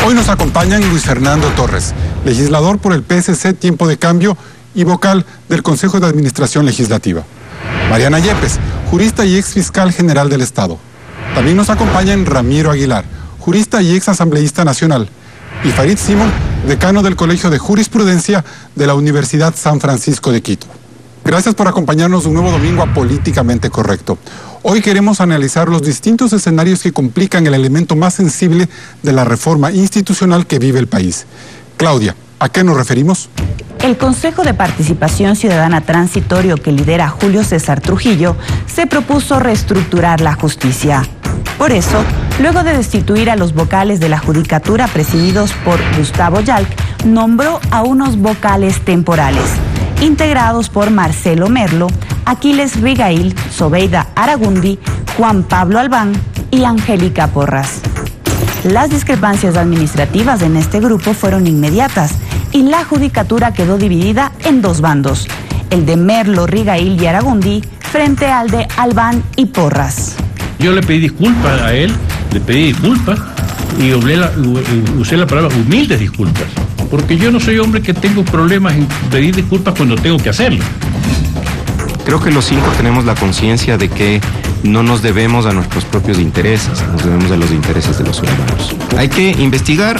Hoy nos acompañan Luis Fernando Torres, legislador por el PSC Tiempo de Cambio y vocal del Consejo de Administración Legislativa. Mariana Yepes, jurista y ex fiscal general del Estado. También nos acompañan Ramiro Aguilar, jurista y ex asambleísta nacional. Y Farid Simón, decano del Colegio de Jurisprudencia de la Universidad San Francisco de Quito. Gracias por acompañarnos un nuevo domingo a Políticamente Correcto. Hoy queremos analizar los distintos escenarios que complican el elemento más sensible de la reforma institucional que vive el país. Claudia, ¿a qué nos referimos? El Consejo de Participación Ciudadana Transitorio que lidera Julio César Trujillo se propuso reestructurar la justicia. Por eso, luego de destituir a los vocales de la Judicatura presididos por Gustavo Yalc, nombró a unos vocales temporales, integrados por Marcelo Merlo, Aquiles Rigail, Zobeida Aragundi, Juan Pablo Albán y Angélica Porras. Las discrepancias administrativas en este grupo fueron inmediatas y la judicatura quedó dividida en dos bandos, el de Merlo, Rigail y Aragundi frente al de Albán y Porras. Yo le pedí disculpas a él, y usé la palabra humildes disculpas, porque yo no soy hombre que tengo problemas en pedir disculpas cuando tengo que hacerlo. Creo que los cinco tenemos la conciencia de que no nos debemos a nuestros propios intereses, nos debemos a los intereses de los ciudadanos. Hay que investigar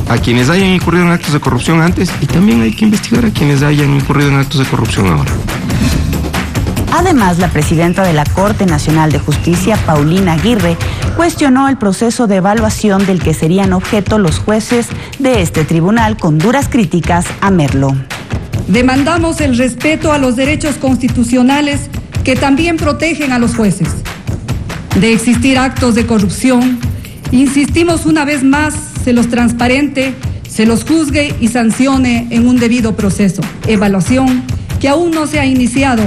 a quienes hayan incurrido en actos de corrupción antes y también hay que investigar a quienes hayan incurrido en actos de corrupción ahora. Además, la presidenta de la Corte Nacional de Justicia, Paulina Aguirre, cuestionó el proceso de evaluación del que serían objeto los jueces de este tribunal con duras críticas a Merlo. Demandamos el respeto a los derechos constitucionales que también protegen a los jueces. De existir actos de corrupción, insistimos una vez más, se los transparente, se los juzgue y sancione en un debido proceso. Evaluación que aún no se ha iniciado.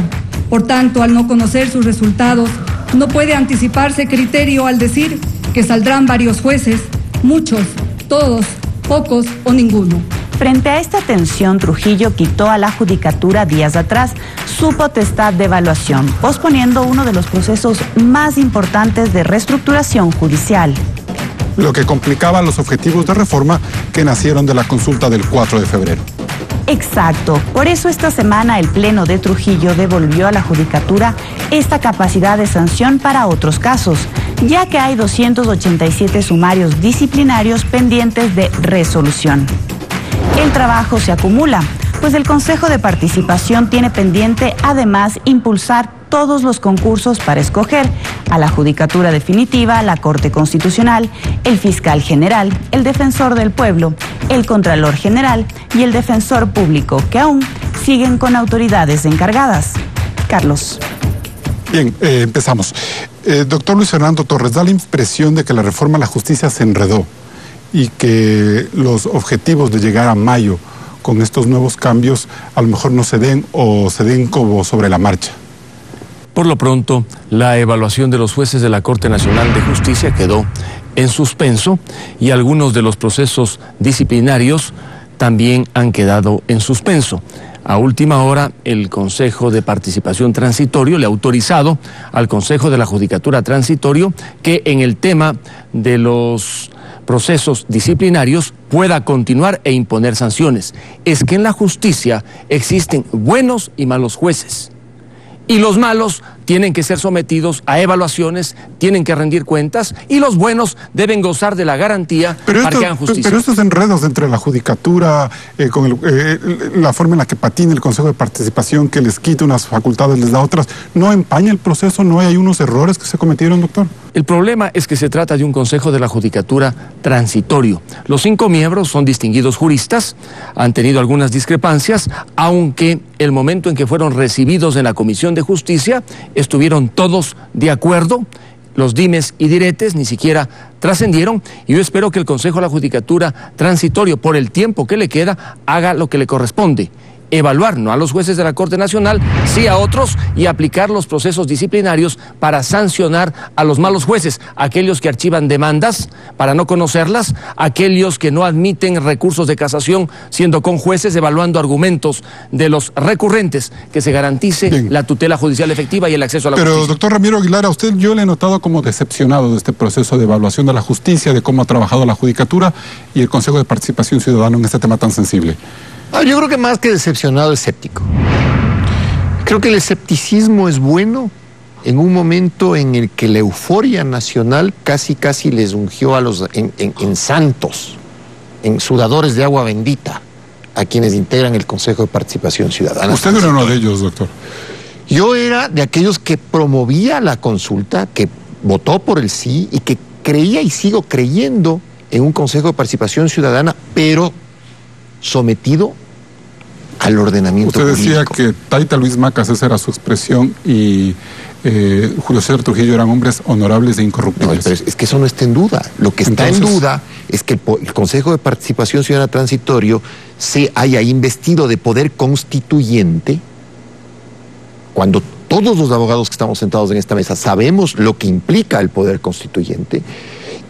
Por tanto, al no conocer sus resultados, no puede anticiparse criterio al decir que saldrán varios jueces, muchos, todos, pocos o ninguno. Frente a esta tensión, Trujillo quitó a la Judicatura días atrás su potestad de evaluación, posponiendo uno de los procesos más importantes de reestructuración judicial. Lo que complicaba los objetivos de reforma que nacieron de la consulta del 4 de febrero. Exacto. Por eso esta semana el Pleno de Trujillo devolvió a la Judicatura esta capacidad de sanción para otros casos, ya que hay 287 sumarios disciplinarios pendientes de resolución. El trabajo se acumula, pues el Consejo de Participación tiene pendiente además impulsar todos los concursos para escoger a la Judicatura Definitiva, la Corte Constitucional, el Fiscal General, el Defensor del Pueblo, el Contralor General y el Defensor Público, que aún siguen con autoridades encargadas. Carlos. Bien, empezamos. Doctor Luis Fernando Torres, da la impresión de que la reforma a la justicia se enredó y que los objetivos de llegar a mayo con estos nuevos cambios a lo mejor no se den o se den como sobre la marcha. Por lo pronto, la evaluación de los jueces de la Corte Nacional de Justicia quedó en suspenso y algunos de los procesos disciplinarios también han quedado en suspenso. A última hora, el Consejo de Participación Transitorio le ha autorizado al Consejo de la Judicatura Transitorio que en el tema de los procesos disciplinarios pueda continuar e imponer sanciones. Es que en la justicia existen buenos y malos jueces. Y los malos tienen que ser sometidos a evaluaciones, tienen que rendir cuentas, y los buenos deben gozar de la garantía para que hagan justicia. Pero estos enredos entre la judicatura, con la forma en la que patina el Consejo de Participación, que les quita unas facultades, les da otras, ¿no empaña el proceso? ¿No hay unos errores que se cometieron, doctor? El problema es que se trata de un Consejo de la Judicatura transitorio. Los 5 miembros son distinguidos juristas, han tenido algunas discrepancias, aunque el momento en que fueron recibidos en la Comisión de Justicia estuvieron todos de acuerdo, los dimes y diretes ni siquiera trascendieron, y yo espero que el Consejo de la Judicatura transitorio, por el tiempo que le queda, haga lo que le corresponde, evaluar, no a los jueces de la Corte Nacional, sí a otros, y aplicar los procesos disciplinarios para sancionar a los malos jueces, aquellos que archivan demandas para no conocerlas, aquellos que no admiten recursos de casación siendo con jueces, evaluando argumentos de los recurrentes, que se garantice la tutela judicial efectiva y el acceso a la justicia. Pero, doctor Ramiro Aguilar, a usted yo le he notado como decepcionado de este proceso de evaluación de la justicia, de cómo ha trabajado la Judicatura y el Consejo de Participación Ciudadana en este tema tan sensible. Yo creo que más que decepcionado, escéptico. Creo que el escepticismo es bueno en un momento en el que la euforia nacional casi les ungió a los en santos, en sudadores de agua bendita, a quienes integran el Consejo de Participación Ciudadana. Usted era uno de ellos, doctor. Yo era de aquellos que promovía la consulta, que votó por el sí y que creía y sigo creyendo en un Consejo de Participación Ciudadana, pero sometido al ordenamiento Usted decía jurídico. que Taita Luis Macas, esa era su expresión, y Julio César Trujillo eran hombres honorables e incorruptibles. No, pero es que eso no está en duda. Lo que está en duda es que el Consejo de Participación Ciudadana Transitorio se haya investido de poder constituyente, cuando todos los abogados que estamos sentados en esta mesa sabemos lo que implica el poder constituyente,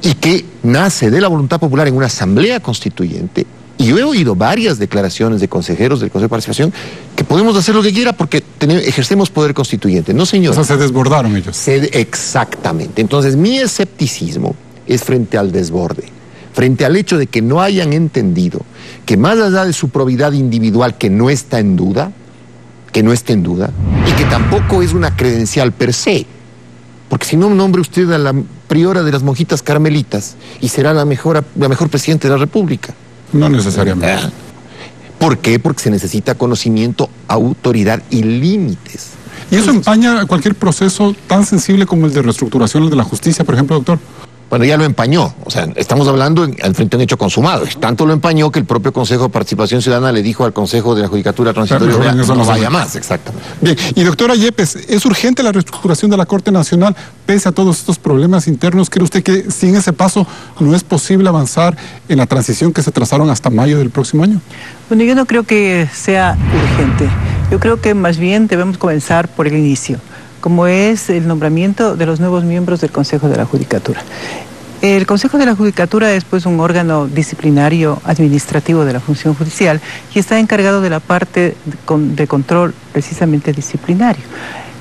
y que nace de la voluntad popular en una asamblea constituyente. Y yo he oído varias declaraciones de consejeros del Consejo de Participación que podemos hacer lo que quiera porque ejercemos poder constituyente. No, señor. O sea, se desbordaron ellos. Exactamente. Entonces, mi escepticismo es frente al desborde, frente al hecho de que no hayan entendido que más allá de su probidad individual, que no está en duda, y que tampoco es una credencial per se, porque si no, nombre usted a la priora de las monjitas carmelitas y será la mejor presidenta de la República. No necesariamente. ¿Por qué? Porque se necesita conocimiento, autoridad y límites. ¿Y eso empaña cualquier proceso tan sensible como el de reestructuración de la justicia, por ejemplo, doctor? Bueno, ya lo empañó. O sea, estamos hablando al frente de un hecho consumado. Tanto lo empañó que el propio Consejo de Participación Ciudadana le dijo al Consejo de la Judicatura Transitoria, no vaya más. Exactamente. Bien, y doctora Yepes, ¿es urgente la reestructuración de la Corte Nacional pese a todos estos problemas internos? ¿Cree usted que sin ese paso no es posible avanzar en la transición que se trazaron hasta mayo del próximo año? Bueno, yo no creo que sea urgente. Yo creo que más bien debemos comenzar por el inicio, como es el nombramiento de los nuevos miembros del Consejo de la Judicatura. El Consejo de la Judicatura es pues un órgano disciplinario administrativo de la función judicial y está encargado de la parte de control precisamente disciplinario.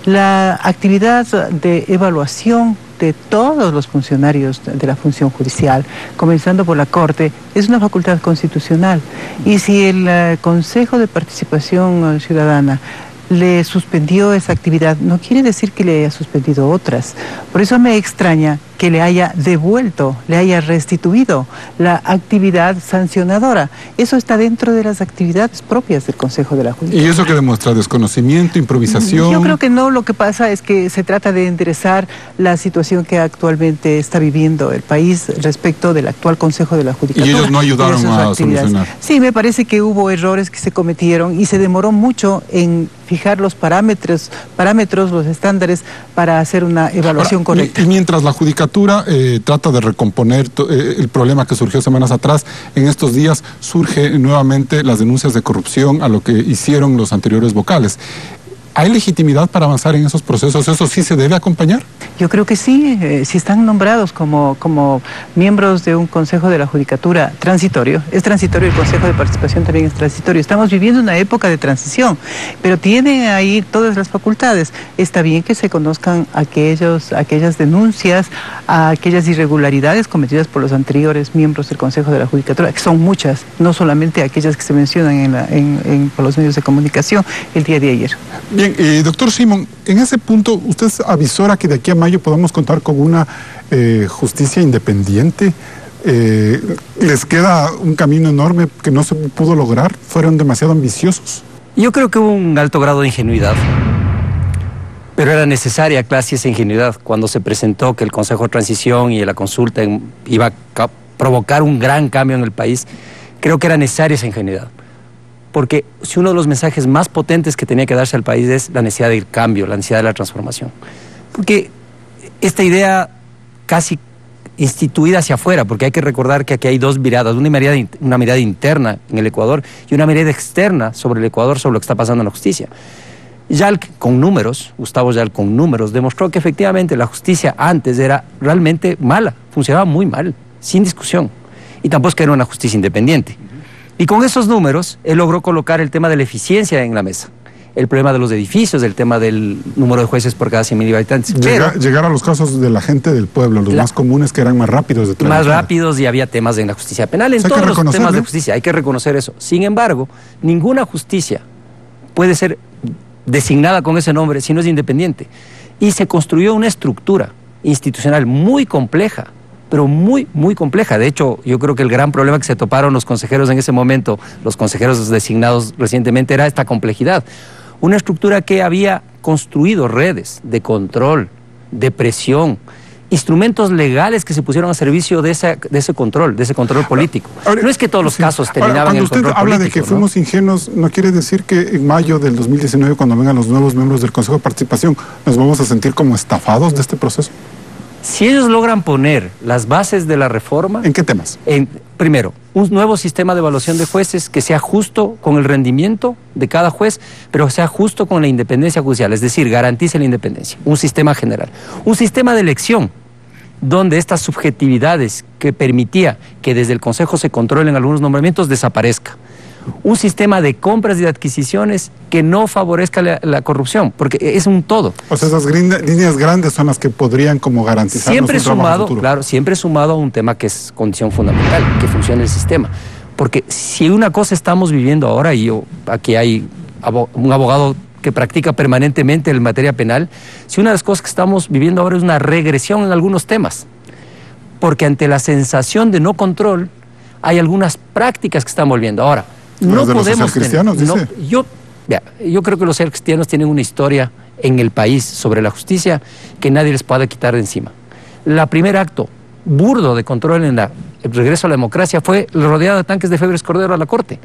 La actividad de evaluación de todos los funcionarios de la función judicial, comenzando por la Corte, es una facultad constitucional. Y si el Consejo de Participación Ciudadana le suspendió esa actividad, no quiere decir que le haya suspendido otras. Por eso me extraña que le haya devuelto, le haya restituido la actividad sancionadora. Eso está dentro de las actividades propias del Consejo de la Judicatura. ¿Y eso qué demuestra? ¿Desconocimiento, improvisación? Yo creo que no, lo que pasa es que se trata de enderezar la situación que actualmente está viviendo el país respecto del actual Consejo de la Judicatura. ¿Y ellos no ayudaron a solucionar? Sí, me parece que hubo errores que se cometieron y se demoró mucho en fijar los parámetros, los estándares para hacer una evaluación correcta. Y mientras la Judicatura trata de recomponer el problema que surgió semanas atrás, en estos días surge nuevamente las denuncias de corrupción a lo que hicieron los anteriores vocales. ¿Hay legitimidad para avanzar en esos procesos? ¿Eso sí se debe acompañar? Yo creo que sí, si están nombrados como miembros de un Consejo de la Judicatura transitorio, es transitorio, el Consejo de Participación también es transitorio. Estamos viviendo una época de transición, pero tienen ahí todas las facultades. Está bien que se conozcan aquellas denuncias, aquellas irregularidades cometidas por los anteriores miembros del Consejo de la Judicatura, que son muchas, no solamente aquellas que se mencionan por los medios de comunicación el día de ayer. Bien, doctor Simón, en ese punto, ¿usted avisora que de aquí a mayo podamos contar con una justicia independiente? ¿Les queda un camino enorme que no se pudo lograr? ¿Fueron demasiado ambiciosos? Yo creo que hubo un alto grado de ingenuidad, pero era necesaria casi esa ingenuidad cuando se presentó que el Consejo de Transición y la consulta iba a provocar un gran cambio en el país. Creo que era necesaria esa ingenuidad. Porque si uno de los mensajes más potentes que tenía que darse al país es la necesidad del cambio, la necesidad de la transformación. Porque esta idea casi instituida hacia afuera, porque hay que recordar que aquí hay dos miradas, una mirada interna en el Ecuador y una mirada externa sobre el Ecuador, sobre lo que está pasando en la justicia. Yalc, con números, Gustavo Yalc con números, demostró que efectivamente la justicia antes era realmente mala, funcionaba muy mal, sin discusión, y tampoco es que era una justicia independiente. Y con esos números, él logró colocar el tema de la eficiencia en la mesa. El problema de los edificios, el tema del número de jueces por cada 100.000 habitantes. Llegar a los casos de la gente del pueblo, los más comunes, que eran más rápidos de trabajar. Más rápidos, y había temas en la justicia penal, en todos los temas de justicia, hay que reconocer eso. Sin embargo, ninguna justicia puede ser designada con ese nombre si no es independiente. Y se construyó una estructura institucional muy compleja, pero muy, muy compleja. De hecho, yo creo que el gran problema que se toparon los consejeros en ese momento, los consejeros designados recientemente, era esta complejidad. Una estructura que había construido redes de control, de presión, instrumentos legales que se pusieron a servicio de ese control político. Ahora, no es que todos los casos terminaban en el control político. Cuando usted habla de que fuimos ingenuos, ¿no quiere decir que en mayo del 2019, cuando vengan los nuevos miembros del Consejo de Participación, nos vamos a sentir como estafados de este proceso? Si ellos logran poner las bases de la reforma... ¿En qué temas? Primero, un nuevo sistema de evaluación de jueces que sea justo con el rendimiento de cada juez, pero sea justo con la independencia judicial, es decir, garantice la independencia. Un sistema general. Un sistema de elección, donde estas subjetividades que permitía que desde el Consejo se controlen algunos nombramientos desaparezca. Un sistema de compras y de adquisiciones que no favorezca la corrupción, porque es un todo. O sea, esas líneas grandes son las que podrían como garantizar siempre sumado, claro, siempre sumado a un tema que es condición fundamental, que funcione el sistema. Porque si una cosa estamos viviendo ahora, y aquí hay un abogado que practica permanentemente en materia penal, si una de las cosas que estamos viviendo ahora es una regresión en algunos temas, porque ante la sensación de no control, hay algunas prácticas que están volviendo. Ahora, no podemos cristianos, dice. Yo creo que los cristianos tienen una historia en el país sobre la justicia que nadie les puede quitar de encima. El primer acto burdo de control en el regreso a la democracia fue el rodeado de tanques de Febres Cordero a la Corte.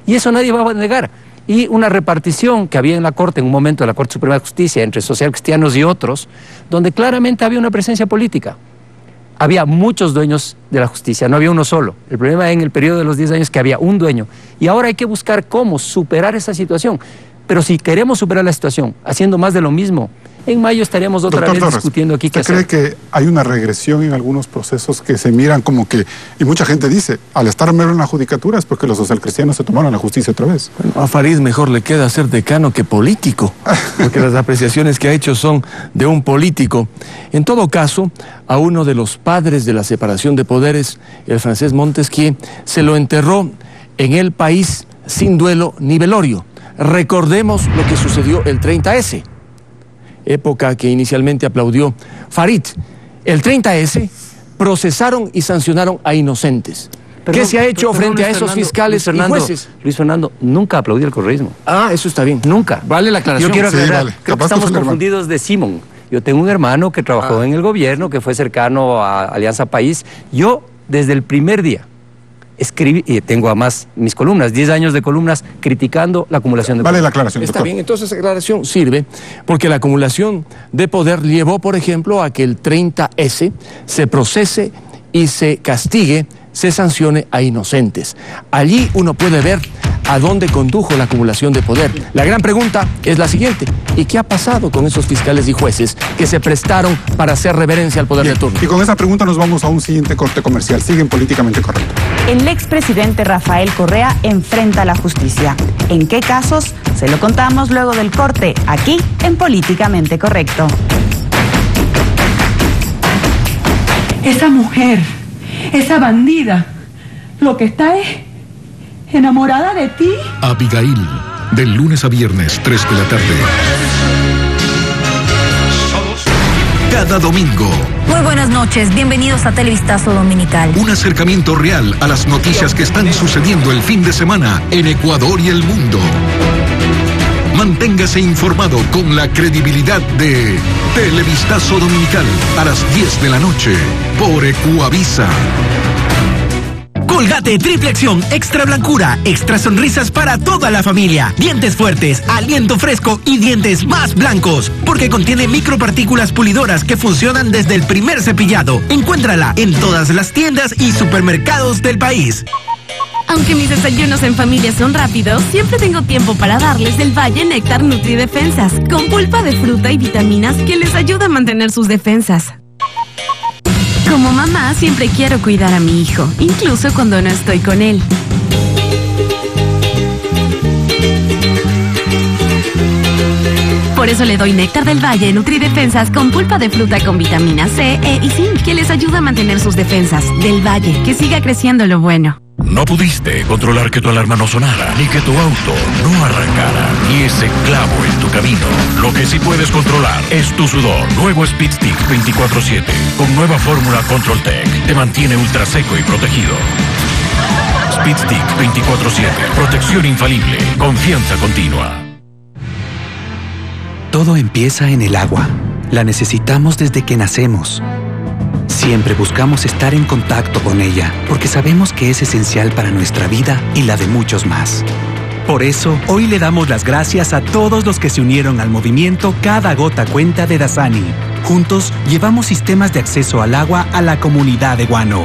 Y eso nadie va a negar. Y una repartición que había en la Corte, en un momento de la Corte Suprema de Justicia, entre socialcristianos y otros, donde claramente había una presencia política. Había muchos dueños de la justicia, no había uno solo. El problema en el periodo de los 10 años que había un dueño. Y ahora hay que buscar cómo superar esa situación. Pero si queremos superar la situación haciendo más de lo mismo, en mayo estaríamos otra vez discutiendo aquí qué hacer. ¿Usted cree que hay una regresión en algunos procesos que se miran como que, y mucha gente dice, al estar mero en la judicatura es porque los socialcristianos se tomaron la justicia otra vez? Bueno, a Farid mejor le queda ser decano que político, porque las apreciaciones que ha hecho son de un político. En todo caso, a uno de los padres de la separación de poderes, el francés Montesquieu, se lo enterró en el país sin duelo ni velorio. Recordemos lo que sucedió el 30S. Época que inicialmente aplaudió Farid. El 30S procesaron y sancionaron a inocentes. ¿Qué se ha hecho frente a esos fiscales y jueces? Luis Fernando, nunca aplaudí el correísmo. Ah, eso está bien. Nunca. Vale la aclaración. Yo quiero aclarar, sí, vale. Creo que estamos confundidos de Simón. Yo tengo un hermano que trabajó en el gobierno, que fue cercano a Alianza País. Yo, desde el primer día, escribí, y tengo además mis columnas, 10 años de columnas criticando la acumulación de poder. Vale la aclaración, Está doctor. bien, entonces esa aclaración sirve porque la acumulación de poder llevó, por ejemplo, a que el 30S se procese y se castigue, se sancione a inocentes. Allí uno puede ver a dónde condujo la acumulación de poder. La gran pregunta es la siguiente: ¿y qué ha pasado con esos fiscales y jueces que se prestaron para hacer reverencia al poder de turno? Y con esa pregunta nos vamos a un siguiente corte comercial. Siguen Políticamente Correcto. El expresidente Rafael Correa enfrenta a la justicia. ¿En qué casos? Se lo contamos luego del corte, aquí en Políticamente Correcto. Esa mujer, esa bandida, lo que está es enamorada de ti. Abigail, de lunes a viernes, 3 de la tarde. Cada domingo. Muy buenas noches, bienvenidos a Televistazo Dominical. Un acercamiento real a las noticias que están sucediendo el fin de semana en Ecuador y el mundo. Manténgase informado con la credibilidad de Televistazo Dominical a las 10 de la noche por Ecuavisa. Colgate Triple Acción, extra blancura, extra sonrisas para toda la familia. Dientes fuertes, aliento fresco y dientes más blancos. Porque contiene micropartículas pulidoras que funcionan desde el primer cepillado. Encuéntrala en todas las tiendas y supermercados del país. Aunque mis desayunos en familia son rápidos, siempre tengo tiempo para darles del Valle Néctar Nutridefensas, con pulpa de fruta y vitaminas que les ayuda a mantener sus defensas. Como mamá, siempre quiero cuidar a mi hijo, incluso cuando no estoy con él. Por eso le doy Néctar del Valle Nutridefensas con pulpa de fruta con vitamina C, E y zinc, que les ayuda a mantener sus defensas. Del Valle, que siga creciendo lo bueno. No pudiste controlar que tu alarma no sonara, ni que tu auto no arrancara, ni ese clavo en tu camino. Lo que sí puedes controlar es tu sudor. Nuevo Speed Stick 24/7, con nueva fórmula Control Tech. Te mantiene ultra seco y protegido. Speed Stick 24/7, protección infalible, confianza continua. Todo empieza en el agua. La necesitamos desde que nacemos. Siempre buscamos estar en contacto con ella, porque sabemos que es esencial para nuestra vida y la de muchos más. Por eso, hoy le damos las gracias a todos los que se unieron al movimiento Cada Gota Cuenta de Dasani. Juntos, llevamos sistemas de acceso al agua a la comunidad de Guano.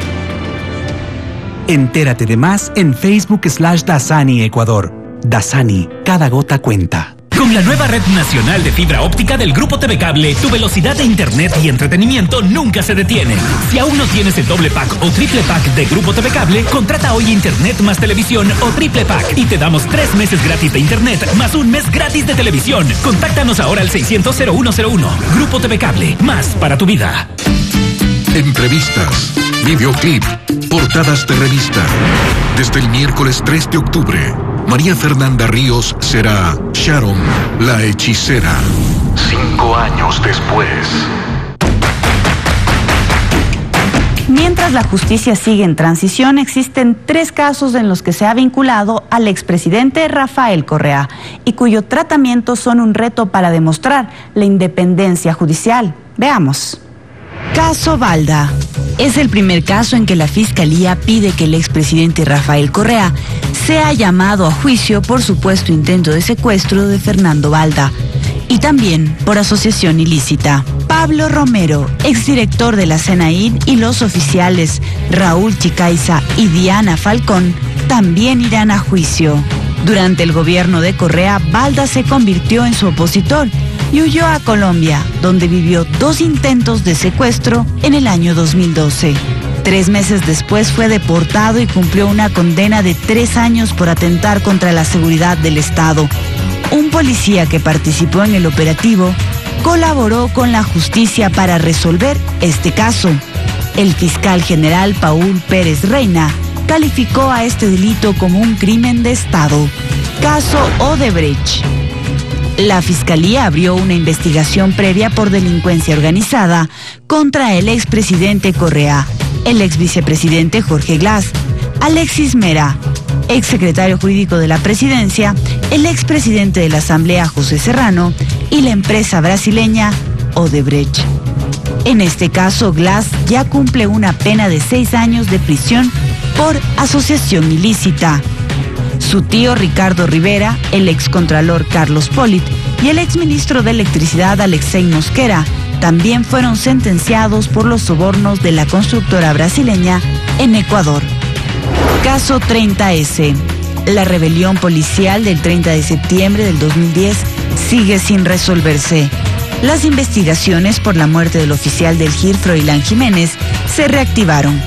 Entérate de más en Facebook/Dasani Ecuador. Dasani, cada gota cuenta. Con la nueva red nacional de fibra óptica del Grupo TV Cable, tu velocidad de internet y entretenimiento nunca se detiene. Si aún no tienes el doble pack o triple pack de Grupo TV Cable, contrata hoy internet más televisión o triple pack y te damos 3 meses gratis de internet más 1 mes gratis de televisión. Contáctanos ahora al 600-0101. Grupo TV Cable, más para tu vida. Entrevistas, videoclip, portadas de revista. Desde el miércoles 3 de octubre, María Fernanda Ríos será Sharon, la hechicera. 5 años después. Mientras la justicia sigue en transición, existen 3 casos en los que se ha vinculado al expresidente Rafael Correa y cuyo tratamiento son un reto para demostrar la independencia judicial. Veamos. Caso Balda. Es el primer caso en que la Fiscalía pide que el expresidente Rafael Correa sea llamado a juicio por supuesto intento de secuestro de Fernando Balda y también por asociación ilícita. Pablo Romero, exdirector de la CENAID, y los oficiales Raúl Chicaiza y Diana Falcón también irán a juicio. Durante el gobierno de Correa, Balda se convirtió en su opositor y huyó a Colombia, donde vivió 2 intentos de secuestro en el año 2012. 3 meses después fue deportado y cumplió una condena de 3 años por atentar contra la seguridad del Estado. Un policía que participó en el operativo colaboró con la justicia para resolver este caso. El fiscal general Paul Pérez Reina calificó a este delito como un crimen de Estado. Caso Odebrecht. La Fiscalía abrió una investigación previa por delincuencia organizada contra el expresidente Correa, el exvicepresidente Jorge Glass, Alexis Mera, exsecretario jurídico de la Presidencia, el expresidente de la Asamblea José Serrano y la empresa brasileña Odebrecht. En este caso, Glass ya cumple una pena de 6 años de prisión por asociación ilícita. Su tío Ricardo Rivera, el excontralor Carlos Polit y el exministro de Electricidad Alexei Mosquera también fueron sentenciados por los sobornos de la constructora brasileña en Ecuador. Caso 30S. La rebelión policial del 30 de septiembre del 2010 sigue sin resolverse. Las investigaciones por la muerte del oficial del GIR Froilán Jiménez se reactivaron,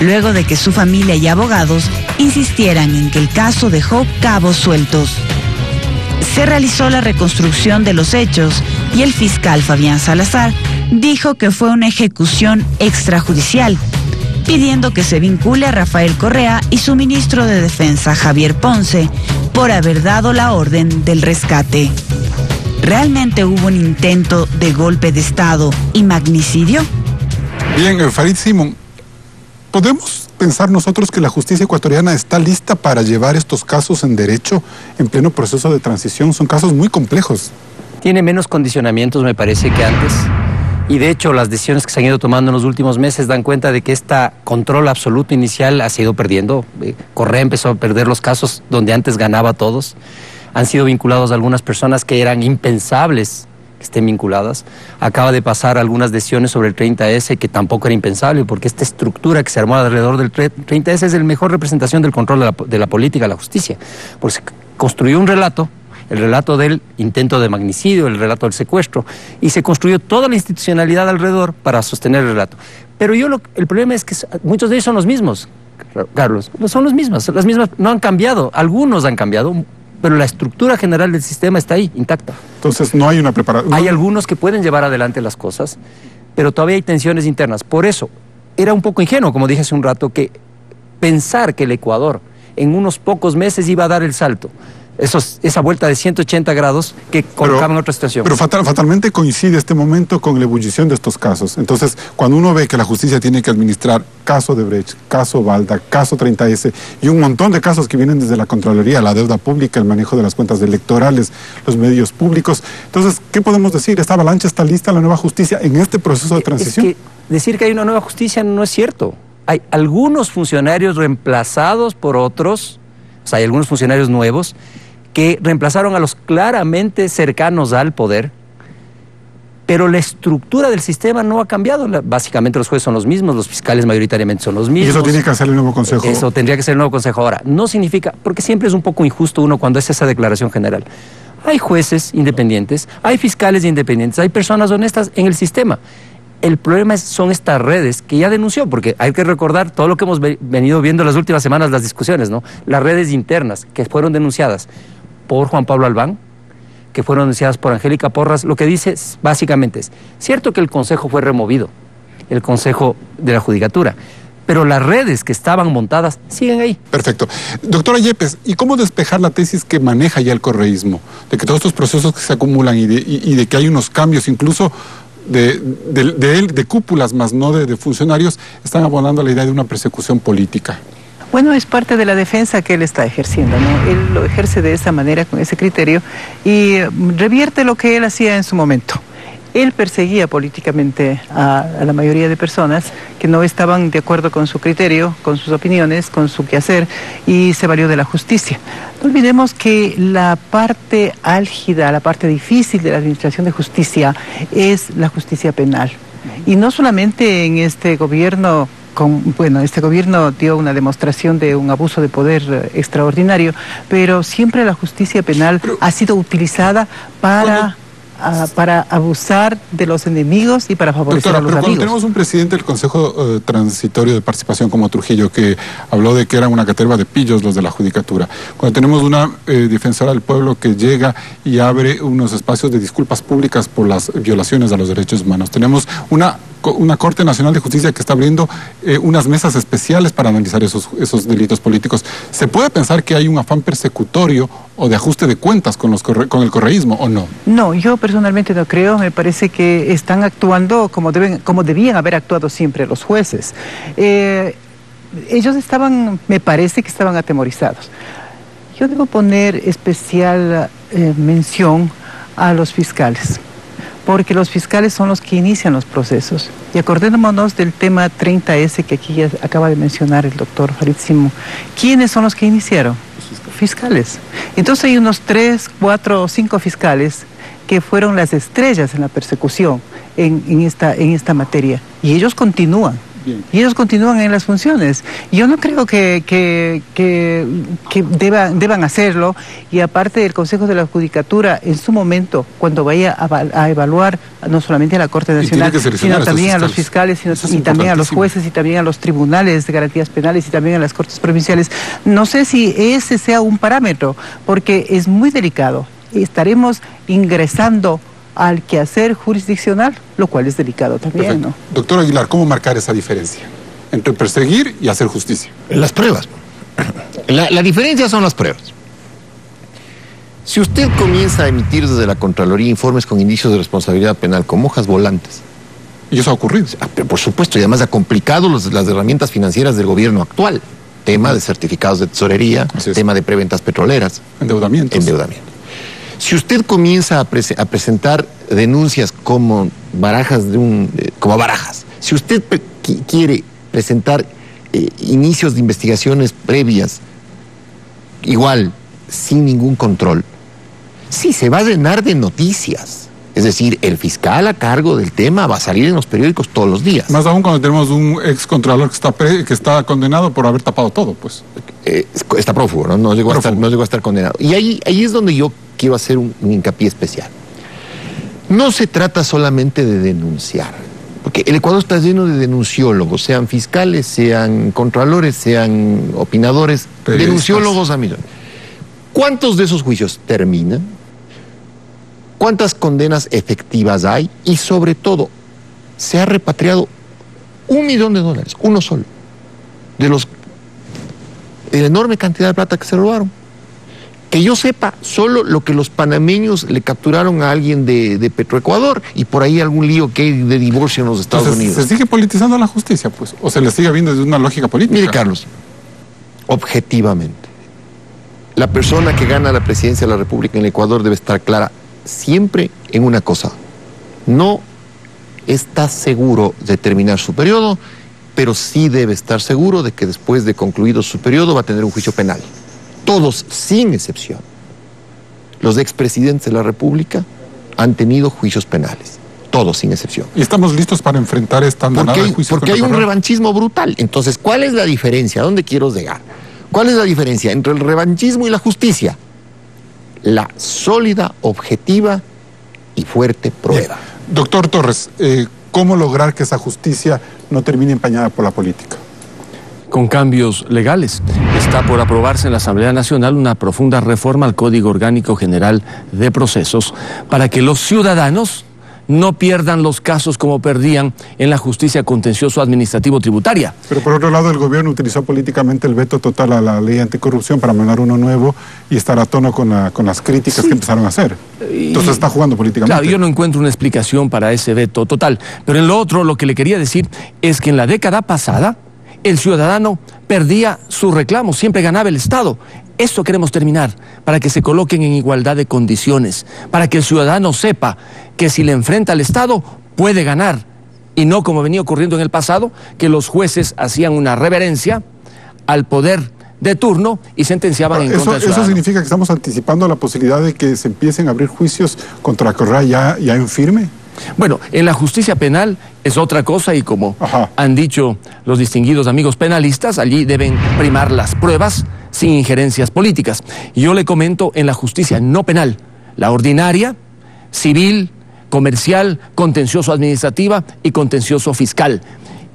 luego de que su familia y abogados insistieran en que el caso dejó cabos sueltos. Se realizó la reconstrucción de los hechos y el fiscal Fabián Salazar dijo que fue una ejecución extrajudicial, pidiendo que se vincule a Rafael Correa y su ministro de Defensa, Javier Ponce, por haber dado la orden del rescate. ¿Realmente hubo un intento de golpe de Estado y magnicidio? Bien, Farid Simón, ¿podemos pensar nosotros que la justicia ecuatoriana está lista para llevar estos casos en derecho en pleno proceso de transición? Son casos muy complejos. Tiene menos condicionamientos, me parece, que antes. Y de hecho, las decisiones que se han ido tomando en los últimos meses dan cuenta de que este control absoluto inicial ha sido perdiendo. Correa empezó a perder los casos donde antes ganaba a todos. Han sido vinculados a algunas personas que eran impensables que estén vinculadas. Acaba de pasar algunas decisiones sobre el 30S que tampoco era impensable, porque esta estructura que se armó alrededor del 30S es la mejor representación del control de la política, de la justicia. Porque se construyó un relato, el relato del intento de magnicidio, el relato del secuestro, y se construyó toda la institucionalidad alrededor para sostener el relato. Pero el problema es que muchos de ellos son los mismos, Carlos, son los mismos, las mismas, no han cambiado, algunos han cambiado, pero la estructura general del sistema está ahí, intacta. Entonces no hay una preparación. Hay algunos que pueden llevar adelante las cosas, pero todavía hay tensiones internas. Por eso, era un poco ingenuo, como dije hace un rato, que pensar que el Ecuador en unos pocos meses iba a dar el salto. Esa vuelta de 180 grados que colocaba en otra situación. Pero fatalmente coincide este momento con la ebullición de estos casos. Entonces, cuando uno ve que la justicia tiene que administrar caso de Brecht, caso Balda, caso 30S y un montón de casos que vienen desde la Contraloría, la deuda pública, el manejo de las cuentas electorales, los medios públicos. Entonces, ¿qué podemos decir? ¿Esta avalancha está lista, la nueva justicia, en este proceso de transición? Es que decir que hay una nueva justicia no es cierto. Hay algunos funcionarios reemplazados por otros, o sea, hay algunos funcionarios nuevos que reemplazaron a los claramente cercanos al poder, pero la estructura del sistema no ha cambiado. Básicamente los jueces son los mismos, los fiscales mayoritariamente son los mismos. Y eso tiene que hacer el nuevo consejo. Eso tendría que ser el nuevo consejo. Ahora, no significa, porque siempre es un poco injusto uno cuando hace esa declaración general. Hay jueces independientes, hay fiscales independientes, hay personas honestas en el sistema. El problema son estas redes que ya denunció, porque hay que recordar todo lo que hemos venido viendo las últimas semanas, las discusiones, ¿no? Las redes internas que fueron denunciadas por Juan Pablo Albán, que fueron denunciadas por Angélica Porras. Lo que dice básicamente es, cierto que el Consejo fue removido, el Consejo de la Judicatura, pero las redes que estaban montadas siguen ahí. Perfecto. Doctora Yepes, ¿y cómo despejar la tesis que maneja ya el correísmo? De que todos estos procesos que se acumulan y de que hay unos cambios incluso de cúpulas, más no de funcionarios, están abonando a la idea de una persecución política. Bueno, es parte de la defensa que él está ejerciendo, ¿no? Él lo ejerce de esa manera, con ese criterio, y revierte lo que él hacía en su momento. Él perseguía políticamente a la mayoría de personas que no estaban de acuerdo con su criterio, con sus opiniones, con su quehacer, y se valió de la justicia. No olvidemos que la parte álgida, la parte difícil de la administración de justicia es la justicia penal. Y no solamente en este gobierno. Este gobierno dio una demostración de un abuso de poder extraordinario, pero siempre la justicia penal ha sido utilizada para abusar de los enemigos y para favorecer a los amigos. Cuando tenemos un presidente del Consejo Transitorio de Participación como Trujillo, que habló de que eran una caterva de pillos los de la Judicatura, cuando tenemos una defensora del pueblo que llega y abre unos espacios de disculpas públicas por las violaciones a los derechos humanos, tenemos una Corte Nacional de Justicia que está abriendo unas mesas especiales para analizar esos delitos políticos. ¿Se puede pensar que hay un afán persecutorio o de ajuste de cuentas con el correísmo o no? No, yo personalmente no creo. Me parece que están actuando como debían haber actuado siempre los jueces. Ellos me parece que estaban atemorizados. Yo debo poner especial mención a los fiscales, porque los fiscales son los que inician los procesos. Y acordémonos del tema 30S que aquí ya acaba de mencionar el doctor Farid Simón. ¿Quiénes son los que iniciaron? Fiscales. Entonces hay unos 3, 4 o 5 fiscales que fueron las estrellas en la persecución en esta materia. Y ellos continúan. Bien. Y ellos continúan en las funciones. Yo no creo que deban hacerlo, y aparte el Consejo de la Judicatura en su momento, cuando vaya a evaluar no solamente a la Corte Nacional, sino también a los fiscales, y también a los jueces, y también a los tribunales de garantías penales, y también a las Cortes Provinciales. No sé si ese sea un parámetro, porque es muy delicado. Estaremos ingresando al quehacer jurisdiccional, lo cual es delicado también, ¿no? Doctor Aguilar, ¿cómo marcar esa diferencia entre perseguir y hacer justicia? Las pruebas. La diferencia son las pruebas. Si usted comienza a emitir desde la Contraloría informes con indicios de responsabilidad penal, con hojas volantes. ¿Y eso ha ocurrido? Pero por supuesto, y además ha complicado las herramientas financieras del gobierno actual. Tema de certificados de tesorería, tema de preventas petroleras. Endeudamientos. Si usted comienza a presentar denuncias como barajas como barajas. Si usted quiere presentar inicios de investigaciones previas, igual, sin ningún control, sí, se va a llenar de noticias. Es decir, el fiscal a cargo del tema va a salir en los periódicos todos los días. Más aún cuando tenemos un excontralor que está condenado por haber tapado todo, pues. Está prófugo, ¿no? No llegó a estar condenado. Y ahí es donde yo quiero hacer un hincapié especial. No se trata solamente de denunciar, porque el Ecuador está lleno de denunciólogos, sean fiscales, sean contralores, sean opinadores, denunciólogos a millones. ¿Cuántos de esos juicios terminan? ¿Cuántas condenas efectivas hay? Y sobre todo, se ha repatriado $1 millón, uno solo, de la enorme cantidad de plata que se robaron. Que yo sepa, solo lo que los panameños le capturaron a alguien de Petroecuador y por ahí algún lío que hay de divorcio en los Estados Unidos. ¿Se sigue politizando la justicia, pues? ¿O se le sigue viendo desde una lógica política? Mire, Carlos, objetivamente, la persona que gana la presidencia de la República en el Ecuador debe estar clara siempre en una cosa: no está seguro de terminar su periodo, pero sí debe estar seguro de que después de concluido su periodo va a tener un juicio penal. Todos, sin excepción, los expresidentes de la República han tenido juicios penales. Todos, sin excepción. ¿Y estamos listos para enfrentar esta andanada de juicios? Porque hay un revanchismo brutal. Entonces, ¿cuál es la diferencia? ¿A dónde quiero llegar? ¿Cuál es la diferencia entre el revanchismo y la justicia? La sólida, objetiva y fuerte prueba. Bien. Doctor Torres, ¿cómo lograr que esa justicia no termine empañada por la política? Con cambios legales. Está por aprobarse en la Asamblea Nacional una profunda reforma al Código Orgánico General de Procesos para que los ciudadanos no pierdan los casos como perdían en la justicia contencioso administrativo tributaria. Pero por otro lado, el gobierno utilizó políticamente el veto total a la ley anticorrupción para mandar uno nuevo y estar a tono con las críticas que empezaron a hacer. Entonces está jugando políticamente. Claro, yo no encuentro una explicación para ese veto total. Pero en lo otro, lo que le quería decir es que en la década pasada, el ciudadano perdía su reclamo, siempre ganaba el Estado. Esto queremos terminar, para que se coloquen en igualdad de condiciones, para que el ciudadano sepa que si le enfrenta al Estado, puede ganar. Y no como venía ocurriendo en el pasado, que los jueces hacían una reverencia al poder de turno y sentenciaban en contra del ciudadano. ¿Eso significa que estamos anticipando la posibilidad de que se empiecen a abrir juicios contra Correa ya en firme? Bueno, en la justicia penal es otra cosa y como han dicho los distinguidos amigos penalistas, allí deben primar las pruebas sin injerencias políticas. Y yo le comento en la justicia no penal, la ordinaria, civil, comercial, contencioso administrativa y contencioso fiscal.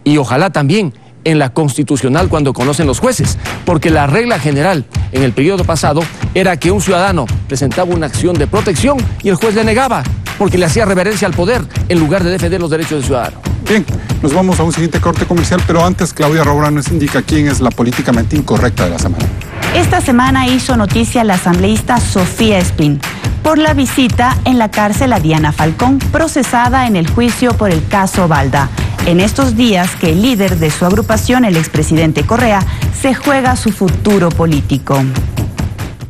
Y ojalá también en la constitucional cuando conocen los jueces, porque la regla general en el periodo pasado era que un ciudadano presentaba una acción de protección y el juez le negaba, porque le hacía reverencia al poder en lugar de defender los derechos del ciudadano. Bien, nos vamos a un siguiente corte comercial, pero antes Claudia Roura nos indica quién es la políticamente incorrecta de la semana. Esta semana hizo noticia la asambleísta Sofía Espín por la visita en la cárcel a Diana Falcón, procesada en el juicio por el caso Balda. En estos días que el líder de su agrupación, el expresidente Correa, se juega su futuro político.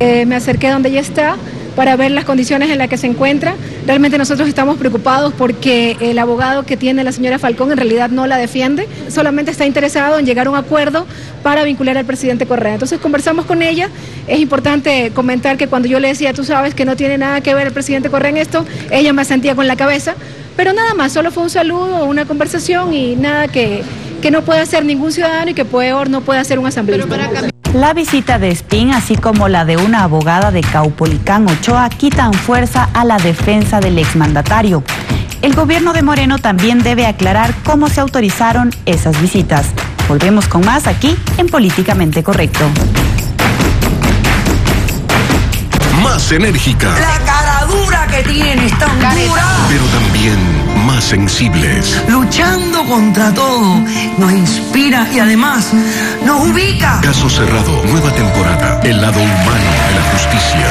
Me acerqué donde ella está para ver las condiciones en las que se encuentra. Realmente nosotros estamos preocupados porque el abogado que tiene la señora Falcón en realidad no la defiende, solamente está interesado en llegar a un acuerdo para vincular al presidente Correa. Entonces conversamos con ella. Es importante comentar que cuando yo le decía, tú sabes que no tiene nada que ver el presidente Correa en esto, ella me asentía con la cabeza, pero nada más, solo fue un saludo, una conversación y nada que no puede hacer ningún ciudadano y que peor no puede hacer un asambleísta. La visita de Espín, así como la de una abogada de Caupolicán, Ochoa, quitan fuerza a la defensa del exmandatario. El gobierno de Moreno también debe aclarar cómo se autorizaron esas visitas. Volvemos con más aquí en Políticamente Correcto. Más enérgica. La cara dura que tienes, tan dura. Pero también más sensibles. Luchando contra todo, nos inspira y además nos ubica. Caso Cerrado, nueva temporada. El lado humano de la justicia.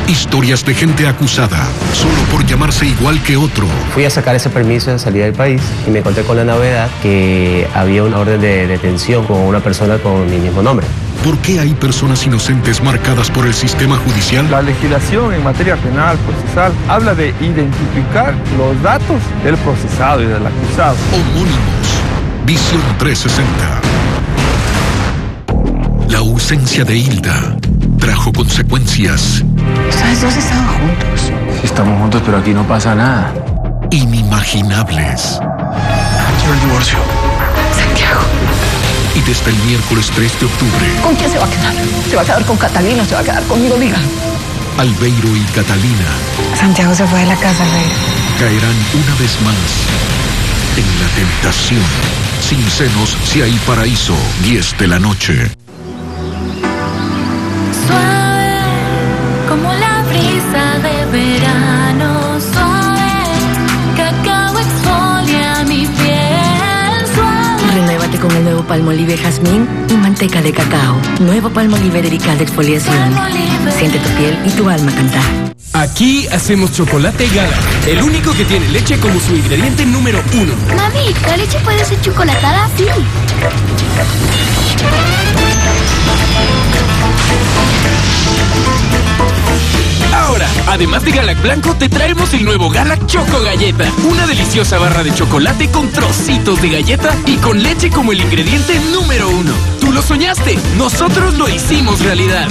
Historias de gente acusada, solo por llamarse igual que otro. Fui a sacar ese permiso de salida del país y me encontré con la novedad que había una orden de detención con una persona con mi mismo nombre. ¿Por qué hay personas inocentes marcadas por el sistema judicial? La legislación en materia penal procesal habla de identificar los datos del procesado y del acusado. Homónimos. Visión 360. La ausencia de Hilda trajo consecuencias. Ustedes dos estaban juntos. Sí, estamos juntos, pero aquí no pasa nada. Inimaginables. Quiero el divorcio. Santiago. Y desde el miércoles 3 de octubre, ¿Con quién se va a quedar? ¿Se va a quedar con Catalina o se va a quedar conmigo? Diga. Albeiro y Catalina Santiago se fue de la casa, Albeiro. caerán una vez más en la tentación. Sin senos si hay paraíso. 10 de la noche. Suave, como la brisa de verano. Suave, cacao exfolia mi piel. Suave. Renuévate con el nuevo Palmolive Jazmín y manteca de cacao. Nuevo Palmolive Dedical de exfoliación. Palmolive. Siente tu piel y tu alma cantar. Aquí hacemos chocolate Galact, el único que tiene leche como su ingrediente número 1. Mami, la leche puede ser chocolatada así. Ahora, además de Galact Blanco, te traemos el nuevo Galact Choco Galleta. Una deliciosa barra de chocolate con trocitos de galleta y con leche como el ingrediente número 1. Tú lo soñaste, nosotros lo hicimos realidad.